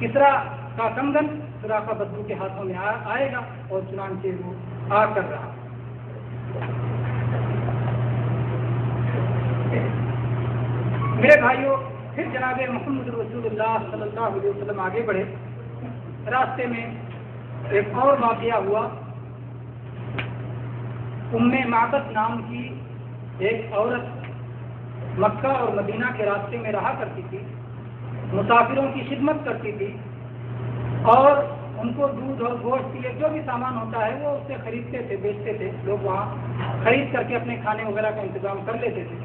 کسرا کا کنگن سراقہ بدو کے ہاتھوں میں آئے گا، اور چنانچہ وہ آ کر رہا۔ میرے بھائیوں، پھر جناب محمد رسول اللہ صلی اللہ علیہ وسلم آگے بڑھے۔ راستے میں ایک اور واقعہ ہوا۔ ام معبد نام کی ایک عورت مکہ اور مدینہ کے راستے میں رہا کرتی تھی، مسافروں کی خدمت کرتی تھی، اور ان کو دودھ اور گوشت یہ جو بھی سامان ہوتا ہے وہ اس سے خریدتے تھے، بیچتے تھے، لوگ وہاں خرید کر کے اپنے کھانے وغیرہ کا انتظام کر لیتے تھے۔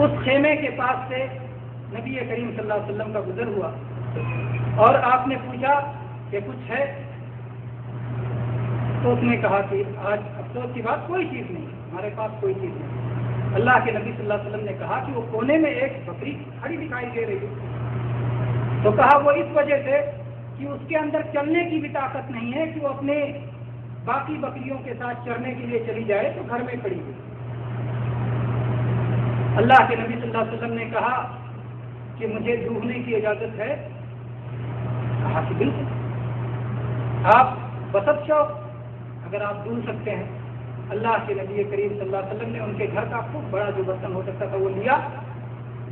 اس خیمے کے پاس سے نبی کریم صلی اللہ علیہ وسلم کا گزر ہوا، اور آپ نے پوچھا کہ کچھ ہے؟ تو اس نے کہا کہ آج افسوس کی بات کوئی چیز نہیں، ہمارے پاس کوئی چیز نہیں۔ اللہ کے نبی صلی اللہ علیہ وسلم نے کہا کہ وہ کونے میں ایک بکری کھڑی دکھائی دے رہی ہے، تو کہا وہ اس وجہ سے کہ اس کے اندر چلنے کی بھی طاقت نہیں ہے کہ وہ اپنے باقی بکریوں کے ساتھ چرنے کے لیے چلی جائے، تو گھر میں کھڑی ہوئی۔ اللہ کے نبی صلی اللہ علیہ وسلم نے کہا کہ مجھے دودھنے کی اجازت ہے؟ کہا کہ بالکل، آپ بسط شوق اگر آپ دودھ سکتے ہیں۔ اللہ کے نبی کریم صلی اللہ علیہ وسلم نے ان کے گھر کا خوب بڑا جو برتن ہو سکتا تھا وہ لیا،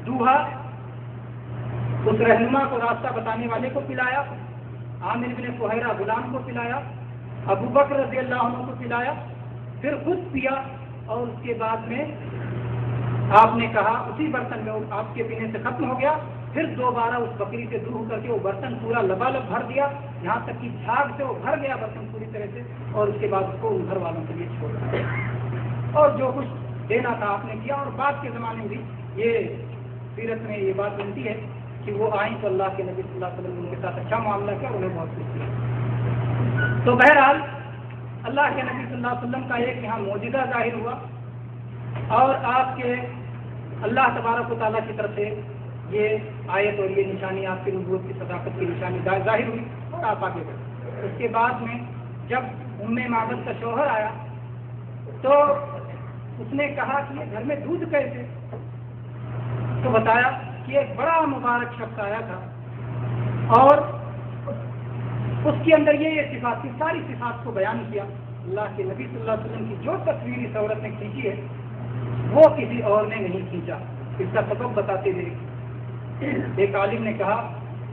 دوہا، اس رہنما کو راستہ بتانے والے کو پلایا، عامر بن فہیرہ غلام کو پلایا، ابو بکر رضی اللہ عنہ کو پلایا، پھر خود پیا، اور اس کے بعد میں آپ نے کہا اسی برتن میں آپ کے پینے سے ختم ہو گیا، پھر دوبارہ اس بکری سے دوہ کر کے وہ برتن پورا لبالب بھر دیا، یہاں تک کہ جھاگ سے وہ بھر گیا برتن پوری طرح سے، اور اس کے بعد اس کو ان گھر والوں کے لیے چھوڑ دیا، اور جو کچھ دینا تھا آپ نے کیا۔ اور بعد کے زمانے میں بھی یہ سیرت میں یہ بات ملتی ہے کہ وہ آئیں تو اللہ کے نبی صلی اللہ علیہ وسلم نے ان کے ساتھ اچھا معاملہ کیا، انہیں بہت کچھ دیا۔ تو بہرحال اللہ کے نبی صلی اللہ علیہ وسلم کا ایک یہاں معجزہ ظاہر ہوا، اور آپ کے اللہ تبارک و تعالیٰ کی طرف سے یہ آیت اور یہ نشانی آپ کی نبوت کی صداقت کی نشانی ظاہر ہوئی، اور آپ آگے بڑھے۔ اس کے بعد میں جب ام معبد کا شوہر آیا تو اس نے کہا کہ یہ گھر میں دودھ کیسے؟ تو بتایا کہ ایک بڑا مبارک شخص آیا تھا، اور اس کے اندر یہ صفات تھی، ساری صفات کو بیان کیا۔ اللہ کے نبی صلی اللہ علیہ وسلم کی جو تصویر اس عورت نے کھینچی ہے وہ کسی اور نے نہیں کھینچا۔ اس کا سبب بتاتے ہوئے ایک عالم نے کہا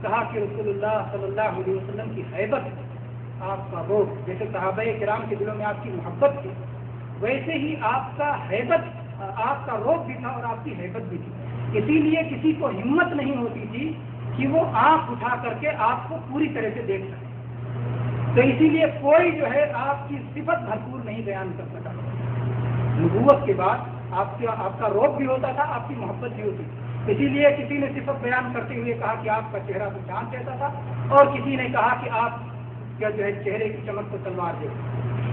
کہ رسول اللہ صلی اللہ علیہ وسلم کی حیبت، آپ کا روب، جیسے صحابہ کرام کے دلوں میں آپ کی محبت تھی، ویسے ہی آپ کا حیبت، آپ کا روب بھی تھا اور آپ کی حیبت بھی تھی۔ اسی لیے کسی کو ہمت نہیں ہوتی تھی کہ وہ آنکھ اٹھا کر کے آپ کو پوری طرح سے دیکھ سکے، تو اسی لیے کوئی جو ہے آپ کی صفت بھرپور نہیں بیان کر سکا۔ نبوت کے بعد آپ کا روب بھی ہوتا تھا، آپ کی محبت بھی ہوتی، اسی لیے کسی نے صفت بیان کرتے ہوئے کہا کہ آپ کا چہرہ تو چاند جیسا تھا، اور کسی نے کہا کہ آپ کا جو ہے چہرے کی چمک کو تلوار جیسا۔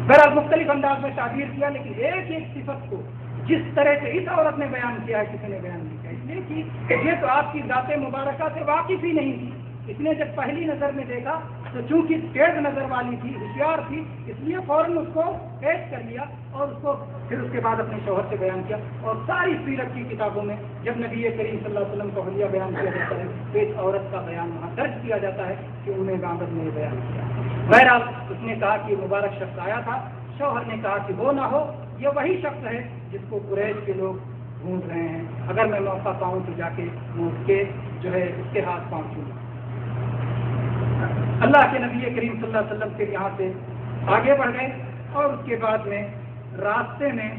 بہرحال مختلف انداز میں تعبیر کیا، لیکن ایک ایک صفت کو جس طرح سے اس عورت نے بیان کیا ہے کسی نے بیان نہیں کیا، اس لیے کہ یہ تو آپ کی ذات مبارکہ سے واقف ہی نہیں تھی۔ اس نے جب پہلی نظر میں دیکھا تو چونکہ تیز نظر والی تھی، ہوشیار تھی، اس لیے فوراً اس کو پیش کر لیا، اور اس کو پھر اس کے بعد اپنے شوہر سے بیان کیا۔ اور ساری سیرت کی کتابوں میں جب نبی کریم صلی اللہ علیہ وسلم کا حلیہ بیان کیا جاتا ہے تو اس عورت کا بیان وہاں درج کیا جاتا ہے کہ انہیں معبد نے بیان کیا۔ بہرحال اس نے کہا کہ مبارک شخص آیا تھا، شوہر نے کہا کہ وہ نہ ہو، یہ وہی شخص ہے جس کو قریش کے لوگ ڈھونڈ رہے ہیں، اگر میں موقع پاؤں تو جا کے اس کے جو ہے اس کے ہاتھ پہنچوں گا۔ اللہ کے نبی کریم صلی اللہ علیہ وسلم پھر یہاں سے آگے بڑھ گئے، اور اس کے بعد میں راستے میں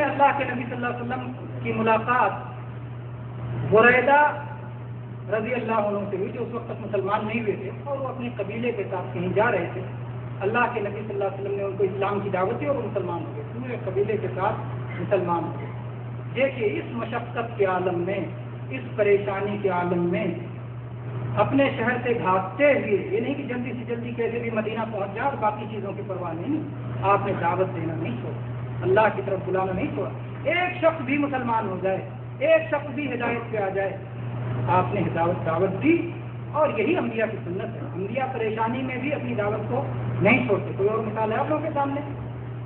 اللہ کے نبی صلی اللہ علیہ وسلم کی ملاقات بریدہ رضی اللہ عنہ سے ہوئی، جو اس وقت تک مسلمان نہیں ہوئے تھے، اور وہ اپنے قبیلے کے ساتھ کہیں جا رہے تھے۔ اللہ کے نبی صلی اللہ علیہ وسلم نے ان کو اسلام کی دعوت دی اور وہ مسلمان ہو گئے، پورے قبیلے کے ساتھ مسلمان ہو گئے۔ دیکھیے اس مشقت کے عالم میں، اس پریشانی کے عالم میں اپنے شہر سے بھاگتے ہوئے، یہ نہیں کہ جلدی سے جلدی کیسے بھی مدینہ پہنچ جائے اور باقی چیزوں کی پرواہ نہیں، آپ نے دعوت دینا نہیں چھوڑا، اللہ کی طرف بلانا نہیں چھوڑا۔ ایک شخص بھی مسلمان ہو جائے، ایک شخص بھی ہدایت پہ آ جائے، آپ نے دعوت دی، اور یہی انبیاء کی سنت ہے۔ انبیاء پریشانی میں بھی اپنی دعوت کو نہیں چھوڑتے۔ کوئی اور مثال ہے آپ لوگوں کے سامنے؟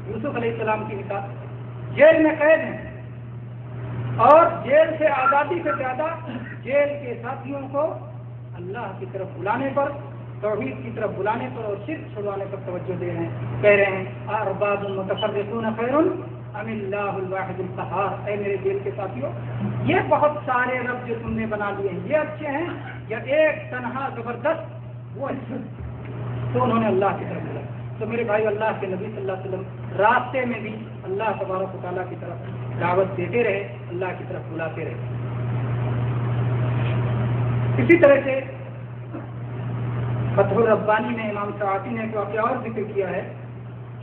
یوسف علیہ السلام کی مثال، جیل میں قید ہیں، اور جیل سے آزادی سے زیادہ جیل کے ساتھیوں کو اللہ کی طرف بلانے پر، توحید کی طرف بلانے پر اور شرک چھڑوانے پر توجہ دے رہے ہیں، کہہ رہے ہیں ارباب متفرقون خیر ام اللہ الواحد القہار۔ اے میرے جیل کے ساتھیوں، یہ بہت سارے رب جو تم نے بنا لیے ہیں یہ اچھے ہیں یا ایک تنہا زبردست وہ اچھے؟ تو انہوں نے اللہ کی طرف بلایا۔ تو میرے بھائی، اللہ کے نبی صلی اللہ علیہ وسلم راستے میں بھی اللہ تبارک و تعالیٰ کی طرف دعوت دیتے رہے، اللہ کی طرف بلاتے رہے۔ اسی طرح سے فتح الربانی میں امام سعادی نے ایک واقعہ اور ذکر کیا ہے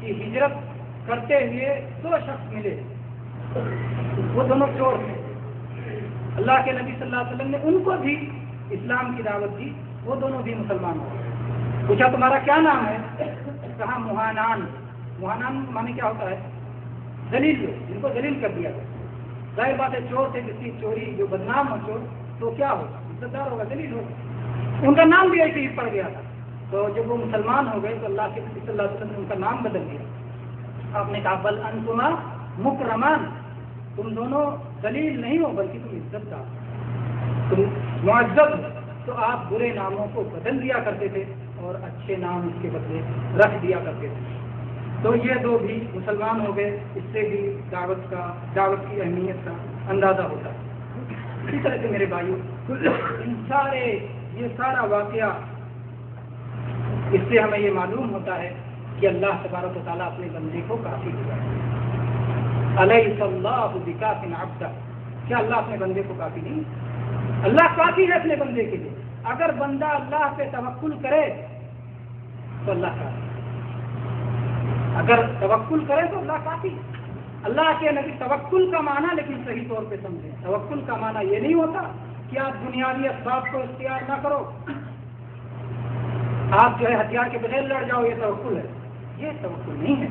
کہ ہجرت کرتے ہوئے 2 شخص ملے، وہ دونوں چور تھے۔ اللہ کے نبی صلی اللہ علیہ وسلم نے ان کو بھی اسلام کی دعوت دی، وہ دونوں بھی مسلمان ہوئے۔ پوچھا تمہارا کیا نام ہے؟ کہا مہانان۔ مہانان مانے کیا ہوتا ہے؟ ذلیل لوگ، جن کو ذلیل کر دیا گیا۔ ظاہر بات ہے چور سے جس کی چوری جو بدنام ہو چور تو کیا ہوگا؟ عزت دار ہوگا، ذلیل ہوگا۔ ان کا نام بھی ایسے ہی پڑ گیا تھا۔ تو جب وہ مسلمان ہو گئے تو اللہ کے نبی صلی اللہ علیہ وسلم نے ان کا نام بدل دیا۔ آپ نے کہا بل انتما مکرمان، تم دونوں ذلیل نہیں ہو بلکہ تم عزت دار، تم معزز ہو۔ تو آپ برے ناموں کو بدل دیا کرتے تھے اور اچھے نام اس کے بدلے رکھ دیا کرتے تھے۔ تو یہ دو بھی مسلمان ہو گئے، اس سے بھی دعوت کی اہمیت کا اندازہ ہوتا ہے۔ اسی طرح سے میرے بھائیوں، یہ سارا واقعہ اس سے ہمیں یہ معلوم ہوتا ہے کہ اللہ تبارک و تعالیٰ اپنے بندے کو کافی دیا ہے۔ الیس اللہ بکاف عبدہ، کیا اللہ اپنے بندے کو کافی نہیں؟ اللہ کافی ہے اپنے بندے کے لیے۔ اگر بندہ اللہ پہ توکل کرے تو اللہ کافی، اگر توکل کرے تو اللہ کافی۔ اللہ کے نبی توکل کا معنی لیکن صحیح طور پہ سمجھیں، توکل کا معنی یہ نہیں ہوتا کہ آپ دنیاوی اسباب کو اختیار نہ کرو، آپ جو ہے ہتھیار کے بغیر لڑ جاؤ، یہ توکل ہے۔ یہ توکل نہیں ہے۔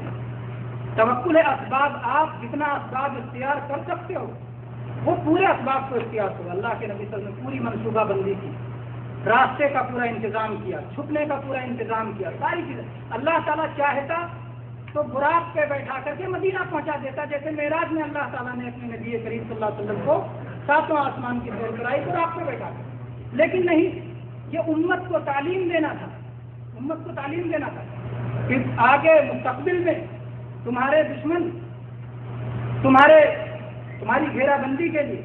توکل ہے اسباب، آپ جتنا اسباب اختیار کر سکتے ہو وہ پورے اسباب کو اختیار کرو۔ اللہ کے نبی صلی اللہ علیہ وسلم نے پوری منصوبہ بندی کی، راستے کا پورا انتظام کیا، چھپنے کا پورا انتظام کیا، ساری چیزیں۔ اللہ تعالیٰ چاہتا تو براق پہ بیٹھا کر کے مدینہ پہنچا دیتا، جیسے معراج میں اللہ تعالیٰ نے اپنے نبی کریم صلی اللہ علیہ وسلم کو 7واں آسمان کی سیر کرائی براق پہ بیٹھا کر، لیکن نہیں، یہ امت کو تعلیم دینا تھا، امت کو تعلیم دینا تھا کہ آگے مستقبل میں تمہارے دشمن تمہاری گھیرا بندی کے لیے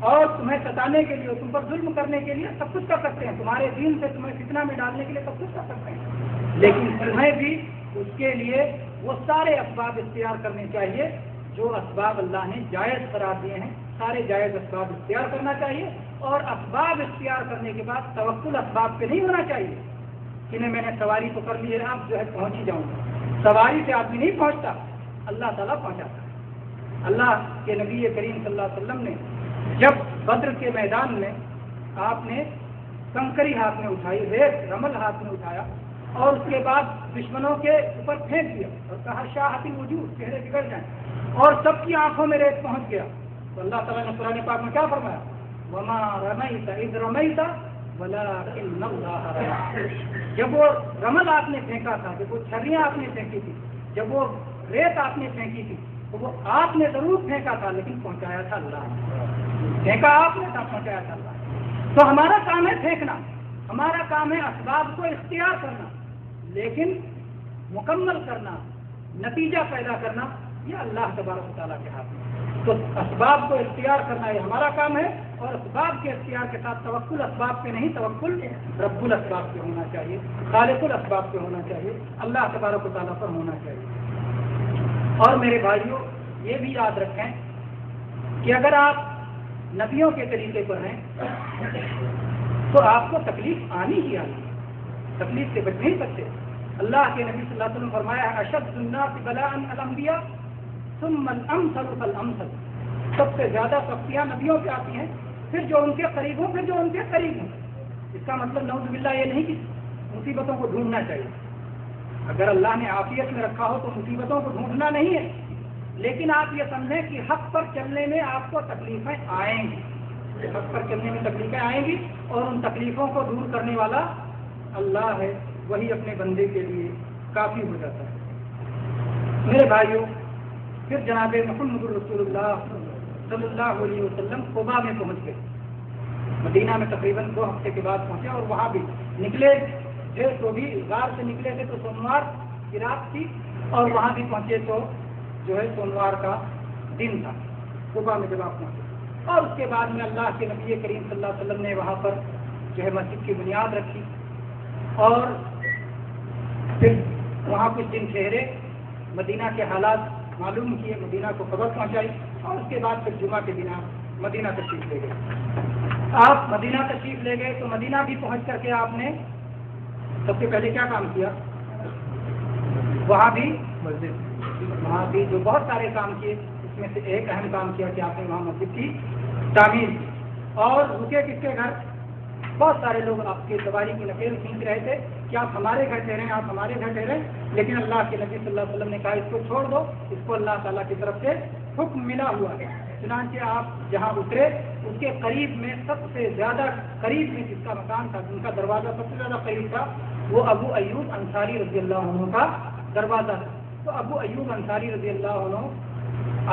اور تمہیں ستانے کے لیے اور تم پر ظلم کرنے کے لیے سب کچھ کر سکتے ہیں، تمہارے دین سے تمہیں فتنہ میں ڈالنے کے لیے سب کچھ کر سکتے ہیں، لیکن تمہیں بھی اس کے لیے وہ سارے اسباب اختیار کرنے چاہیے جو اسباب اللہ نے جائز قرار دیے ہیں، سارے جائز اسباب اختیار کرنا چاہیے۔ اور اسباب اختیار کرنے کے بعد توکل اسباب پہ نہیں ہونا چاہیے کہ میں نے سواری تو کر لی ہے، اب جو ہے پہنچ ہی جاؤں گا۔ سواری سے آدمی نہیں پہنچتا، اللہ تعالیٰ پہنچاتا ہے۔ اللہ کے نبی کریم صلی اللہ علیہ وسلم نے جب بدر کے میدان میں آپ نے کنکری ہاتھ میں اٹھائی، ریت رمل ہاتھ میں اٹھایا اور اس کے بعد دشمنوں کے اوپر پھینک دیا اور کہا شاہتی وجود، چہرے بگڑ جائیں، اور سب کی آنکھوں میں ریت پہنچ گیا، تو اللہ تعالیٰ نے قرآن پاک میں کیا فرمایا؟ وما رمیت اذ رمیت ولکن اللہ رمی۔ جب وہ رمل آپ نے پھینکا تھا، جب وہ چھریاں آپ نے پھینکی تھی، جب وہ ریت آپ نے پھینکی تھی، تو وہ آپ نے ضرور پھینکا تھا لیکن پہنچایا تھا اللہ نے، پھینکا آپ نے تھا، پہنچایا تھا اللہ نے۔ تو ہمارا کام ہے پھینکنا، ہمارا کام ہے اسباب کو اختیار کرنا، لیکن مکمل کرنا، نتیجہ پیدا کرنا، یہ اللہ تبارک و تعالیٰ کے ہاتھ میں۔ تو اسباب کو اختیار کرنا یہ ہمارا کام ہے، اور اسباب کے اختیار کے ساتھ توکل اسباب پہ نہیں، توکل رب الاسباب پہ ہونا چاہیے، خالق الاسباب پہ ہونا چاہیے، اللہ تبارک و تعالیٰ پر ہونا چاہیے۔ اور میرے بھائیوں، یہ بھی یاد رکھیں کہ اگر آپ نبیوں کے طریقے پر ہیں تو آپ کو تکلیف آنی ہی آنی ہے، تکلیف سے بچ نہیں سکتے۔ اللہ کے نبی صلی اللہ علیہ وسلم فرمایا ہے اشد الناس بلاء الانبیاء ثم الامثل فالامثل، سب سے زیادہ سختیاں نبیوں پہ آتی ہیں، پھر جو ان کے قریب ہوں، پھر جو ان کے قریب ہوں۔ اس کا مطلب نعوذ باللہ یہ نہیں کہ مصیبتوں کو ڈھونڈنا چاہیے، اگر اللہ نے عافیت میں رکھا ہو تو مصیبتوں کو ڈھونڈنا نہیں ہے، لیکن آپ یہ سمجھیں کہ حق پر چلنے میں آپ کو تکلیفیں آئیں گی، حق پر چلنے میں تکلیفیں آئیں گی، اور ان تکلیفوں کو دور کرنے والا اللہ ہے، وہی اپنے بندے کے لیے کافی ہو جاتا ہے۔ میرے بھائیوں، پھر جناب محمد رسول اللہ صلی اللہ علیہ وسلم قبا میں پہنچ گئے. مدینہ میں تقریباً 2 ہفتے کے بعد پہنچے اور وہاں بھی نکلے تھے تو بھی غار سے نکلے تھے تو سوموار کی رات تھی اور وہاں بھی پہنچے تو جو ہے سوموار کا دن تھا قبا میں جب آپ پہنچے. اور اس کے بعد میں اللہ کے نبی کریم صلی اللہ علیہ وسلم نے وہاں پر جو ہے مسجد کی بنیاد رکھی اور پھر وہاں کچھ دن ٹھہرے, مدینہ کے حالات معلوم کیے, مدینہ کو خبر پہنچائی اور اس کے بعد پھر جمعہ کے دن مدینہ تشریف لے گئے. آپ مدینہ تشریف لے گئے تو مدینہ بھی پہنچ کر کے آپ نے سب سے پہلے کیا کام کیا؟ وہاں بھی جو بہت سارے کام کیے, اس میں سے ایک اہم کام کیا کہ آپ نے وہاں مسجد کی تعمیر کی. اور رکے کس کے گھر؟ بہت سارے لوگ آپ کے سواری کی نکیل کھینچ رہے تھے کہ آپ ہمارے گھر ٹھہریں, آپ ہمارے گھر ٹھہریں, لیکن اللہ کے نبی صلی اللہ علیہ وسلم نے کہا اس کو چھوڑ دو, اس کو اللہ تعالیٰ کی طرف سے حکم ملا ہوا ہے. چنانچہ آپ جہاں اترے اس کے قریب میں سب سے زیادہ قریب میں جس کا مکان تھا, جن کا دروازہ سب سے زیادہ قریب تھا, وہ ابو ایوب انصاری رضی اللہ عنہ کا دروازہ تھا. تو ابو ایوب انصاری رضی اللہ عنہ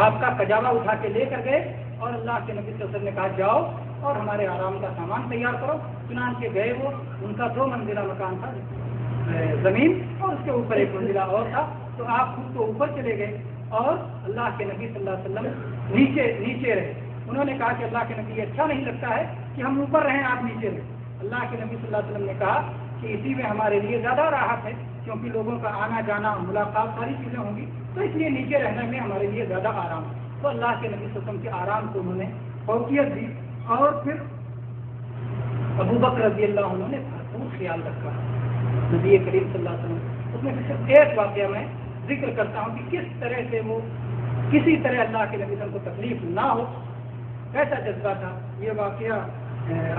آپ کا کجاوا اٹھا کے لے کر گئے اور اللہ کے نبی صلی اللہ علیہ وسلم نے کہا جاؤ اور ہمارے آرام کا سامان تیار کرو. چنانچہ گئے وہ, ان کا 2 منزلہ مکان تھا زمین اور اس کے اوپر 1 منزلہ اور تھا. تو آپ خود تو اوپر چلے گئے اور اللہ کے نبی صلی اللہ علیہ وسلم نیچے رہے. انہوں نے کہا کہ اللہ کے نبی اچھا نہیں لگتا ہے کہ ہم اوپر رہیں, آپ نیچے رہیں. اللہ کے نبی صلی اللہ علیہ وسلم نے کہا کہ اسی میں ہمارے لیے زیادہ راحت ہے کیونکہ لوگوں کا آنا جانا ملاقات ساری چیزیں ہوں گی, تو اس لیے نیچے رہنے میں ہمارے لیے زیادہ آرام ہے. تو اللہ کے نبی صلی اللہ علیہ وسلم کے آرام کو انہوں نے فوقیت دی اور پھر ابو بکر رضی اللہ عنہ نے بھرپور خیال رکھا نبی کریم صلی اللہ علیہ وسلم. اس میں صرف ایک واقعہ میں ذکر کرتا ہوں کہ کس طرح سے وہ کسی طرح اللہ کے نبی صلی اللہ علیہ وسلم کو تکلیف نہ ہو, کیسا جذبہ تھا. یہ واقعہ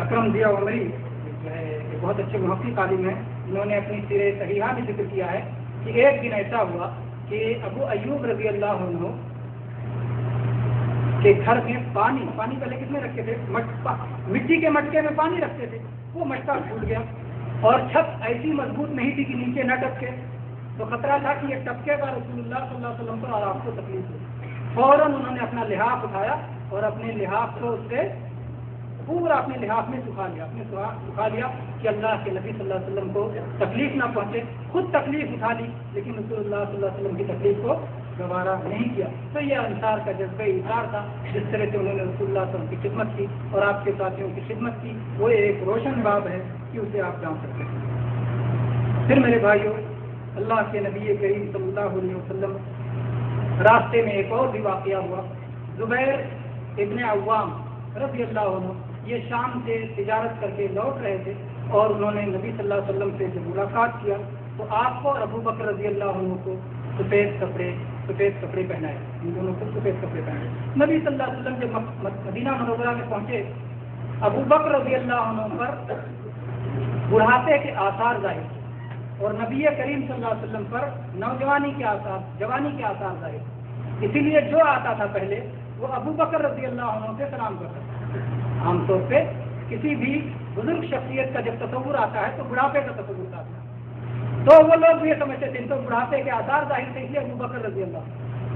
اکرم ضیاء عمری جو ہے ایک بہت اچھے محقق عالم ہیں, انہوں نے اپنی سیرہ صحیحہ میں ذکر کیا ہے کہ ایک دن ایسا ہوا کہ ابو ایوب رضی اللہ عنہ کے گھر میں پانی پہلے کس میں رکھتے تھے؟ مٹی کے مٹکے میں پانی رکھتے تھے. وہ مٹکا پھوٹ گیا اور چھت ایسی مضبوط نہیں تھی کہ نیچے نہ ٹپکے, تو خطرہ تھا کہ یہ ٹپکے گا رسول اللہ صلی اللہ علیہ وسلم کو اور آپ کو تکلیف ہوئی. فوراً انہوں نے اپنا لحاف اٹھایا اور اپنے لحاف کو اس سے پورا اپنے لحاف میں سکھا لیا کہ اللہ کے نبی صلی اللہ علیہ وسلم کو تکلیف نہ پہنچے. خود تکلیف اٹھا لی لیکن رسول اللہ صلی اللہ علیہ وسلم کی تکلیف کو گوارا نہیں کیا. تو یہ انصار کا جذبہ اظہار تھا, جس طرح سے انہوں نے رسول اللہ صلی اللہ علیہ وسلم کی خدمت کی اور آپ کے ساتھیوں کی خدمت کی. وہ ایک روشن باب ہے کہ اسے آپ جان سکتے ہیں. پھر میرے بھائیوں, اللہ کے نبی کریم صلی اللہ علیہ وسلم راستے میں ایک اور بھی واقعہ ہوا. زبیر ابن عوام رضی اللہ عنہ یہ شام سے تجارت کر کے لوٹ رہے تھے اور انہوں نے نبی صلی اللہ علیہ وسلم سے جب ملاقات کیا تو آپ کو اور ابو بکر رضی اللہ عنہ کو سفید کپڑے پہنائے, ان دونوں کو سفید کپڑے پہنائے. نبی صلی اللہ علیہ وسلم جب مدینہ منورہ میں پہنچے, ابو بکر رضی اللہ عنہ پر بڑھاپے کے آثار ظاہر اور نبی کریم صلی اللہ علیہ وسلم پر جوانی کے آثار ظاہر. اسی لیے جو آتا تھا پہلے وہ ابو بکر رضی اللہ عنہ سے سلام کرتا تھا. عام طور پہ کسی بھی بزرگ شخصیت کا جب تصور آتا ہے تو بڑھاپے کا تصور آتا ہے, تو وہ لوگ یہ سمجھتے تھے تو بڑھاپے کے آثار ظاہر تھے, اس لیے ابو بکر رضی اللہ.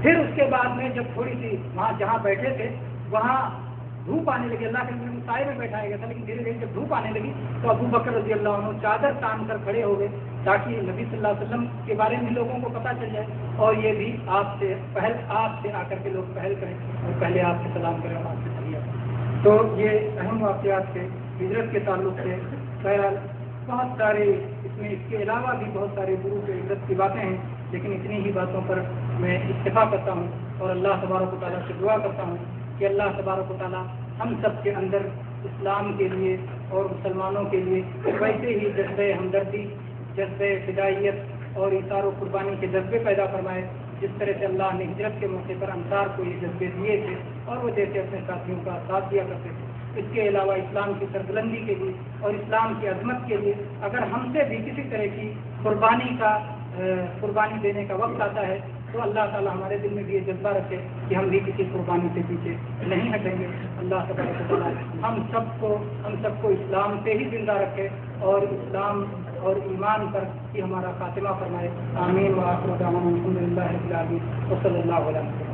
پھر اس کے بعد میں جب تھوڑی سی وہاں جہاں بیٹھے تھے وہاں دھوپ آنے لگی, اللہ کے نبی سائے میں بیٹھایا گیا تھا, لیکن دھیرے دھیرے جب دھوپ آنے لگی تو ابو بکر رضی اللہ عنہ چادر تان کر کھڑے ہو گئے تاکہ نبی صلی اللہ علیہ وسلم کے بارے میں لوگوں کو پتہ چل جائے اور یہ بھی آپ سے آ کر کے لوگ پہل کریں اور پہلے آپ سے سلام کریں اور آپ سے تحیہ کریں. تو یہ اہم واقعات تھے ہجرت کے تعلق سے. بہرحال بہت سارے اس میں اس کے علاوہ بھی بہت سارے دروس و عزت کی باتیں ہیں, لیکن اتنی ہی باتوں پر میں اکتفا کرتا ہوں اور اللہ تبارک و تعالیٰ سے دعا کرتا ہوں کہ اللہ تبارک و تعالیٰ ہم سب کے اندر اسلام کے لیے اور مسلمانوں کے لیے ویسے ہی جذبہ ہمدردی, جذبہ فدائیت اور اثار و قربانی کے جذبے پیدا فرمائے جس طرح سے اللہ نے ہجرت کے موقع پر انصار کو یہ جذبے دیے تھے اور وہ جیسے اپنے ساتھیوں کا ساتھ دیا کرتے تھے. اس کے علاوہ اسلام کی سربلندی کے لیے اور اسلام کی عظمت کے لیے اگر ہم سے بھی کسی طرح کی قربانی دینے کا وقت آتا ہے تو اللہ تعالیٰ ہمارے دل میں بھی یہ جذبہ رکھے کہ ہم بھی کسی قربانی سے پیچھے نہیں ہٹیں گے. اللہ تبارک و تعالیٰ ہم سب کو اسلام سے ہی زندہ رکھے اور اسلام اور ایمان پر ہی ہمارا خاتمہ فرمائے. آمین. وآخر دعوانا الحمد للہ رب العالمین وصلی اللہ علیہ وسلم.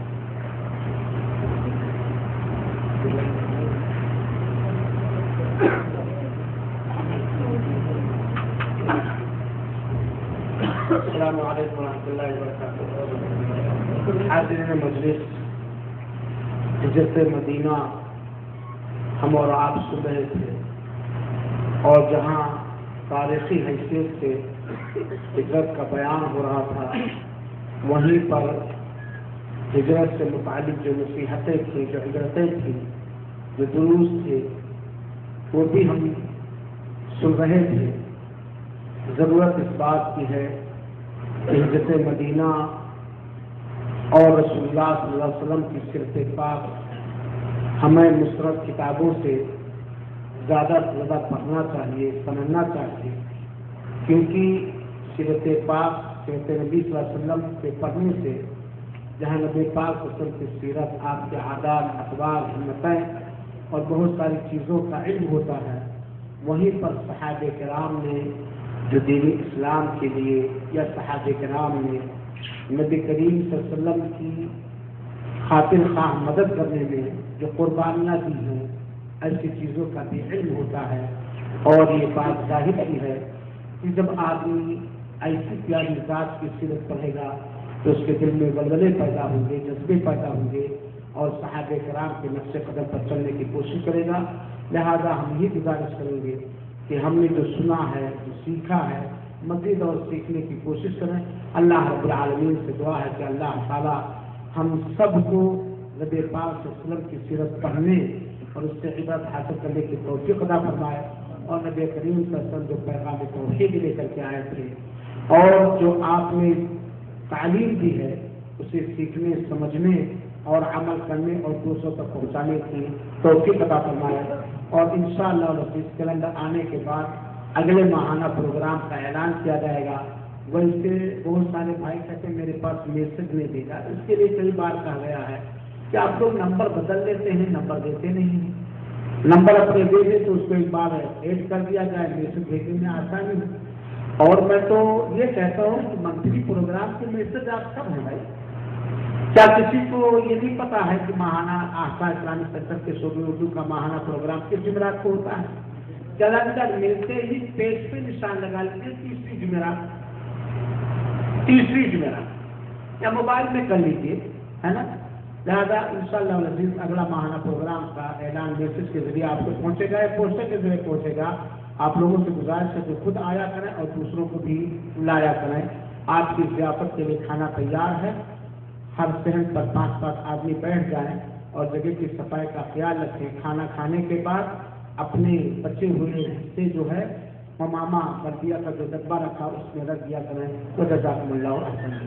السلام علیکم ورحمۃ اللہ وبرکاتہ. حاضرین مجلس، ہجرت مدینہ ہم اور آپ سن رہے تھے، اور جہاں تاریخی حیثیت سے ہجرت کا بیان ہو رہا تھا، وہیں پر ہجرت سے متعلق جو نصیحتیں تھیں، جو ہجرتیں تھیں، جو دروس تھے، وہ بھی ہم سن رہے تھے. ضرورت اس بات کی ہے کہ ہجرت مدینہ اور رسول اللہ صلی اللہ علیہ وسلم کی سیرت پاک ہمیں مسترد کتابوں سے زیادہ سے زیادہ پڑھنا چاہیے، سمجھنا چاہیے، کیونکہ سیرت پاک، سیرت نبی صلی اللہ علیہ وسلم کے پڑھنے سے جہاں نبی پاک صلی اللہ علیہ وسلم کی سیرت، آپ کے عادات، اخبار، ہمتیں اور بہت ساری چیزوں کا علم ہوتا ہے، وہیں پر صحابہ کرام نے جو دین اسلام کے لیے یا صحابہ کرام نے نبی کریم صلی اللہ علیہ وسلم کی خاطر خواہ مدد کرنے میں جو قربانیاں دی ہیں، ایسی چیزوں کا بھی علم ہوتا ہے. اور یہ بات ظاہر کی ہے کہ جب آدمی ایسی پیاری ذات کی سیرت پڑھے گا تو اس کے دل میں ولولے پیدا ہوں گے، جذبے پیدا ہوں گے، اور صحابہ کرام کے نقش قدم پر چلنے کی کوشش کرے گا. لہذا ہم یہ گزارش کریں گے کہ ہم نے جو سنا ہے، جو سیکھا ہے، مزید اور سیکھنے کی کوشش کریں. اللہ رب العالمین سے دعا ہے کہ اللہ تعالیٰ ہم سب کو نبی پاک صلی اللہ علیہ وسلم کی سیرت پڑھنے اور اس سے عبرت حاصل کرنے کی توفیق عطا فرمائے، اور نبی کریم صلی اللہ علیہ وسلم جو پیغام توحید لے کر کے آئے تھے اور جو آپ نے تعلیم دی ہے، اسے سیکھنے، سمجھنے اور عمل کرنے اور دوسروں تک پہنچانے کی توفیق عطا فرمائے. اور انشاءاللہ اس کیلنڈر آنے کے بعد اگلے ماہانہ پروگرام کا اعلان کیا جائے گا. ویسے بہت سارے بھائی کہتے ہیں میرے پاس میسج نہیں دے گا، اس کے لیے کئی بار کہا گیا ہے کہ آپ لوگ نمبر بدل لیتے ہیں، نمبر دیتے نہیں ہیں. نمبر اپنے دے دیں تو اس کو ایک بار ایڈ کر دیا جائے، میسج بھیجنے میں آسانی. اور میں تو یہ کہتا ہوں کہ منتھلی پروگرام کے میسج آپ کب ہیں بھائی؟ کیا کسی کو یہ نہیں پتا ہے کہ ماہانہ آستھا اسلامک سینٹر کے شعبہ اردو کا ماہانہ پروگرام کس جمعرات کو ہوتا ہے؟ کیلنڈر ملتے ہی پیج پہ نشان لگا لیجیے تیسری جمعرات یا موبائل میں کر لیجیے، ہے نا. لہٰذا انشاءاللہ العزیز اگلا ماہانہ پروگرام کا اعلان میسج کے ذریعے آپ کو پہنچے گا، پوسٹر کے ذریعے پہنچے گا. آپ لوگوں سے گزارش ہے کہ خود آیا کریں اور دوسروں کو بھی لایا کریں. آپ کی ضیافت کے لیے کھانا تیار ہے. ہر صحن پر 5 آدمی بیٹھ جائیں اور جگہ کی صفائی کا خیال رکھیں. کھانا کھانے کے بعد اپنے بچے ہوئے حصے جو ہے ماما بلدیہ کا جو ڈبہ رکھا اس میں رکھ دیا کریں. تو جزاکم اللہ خیرا.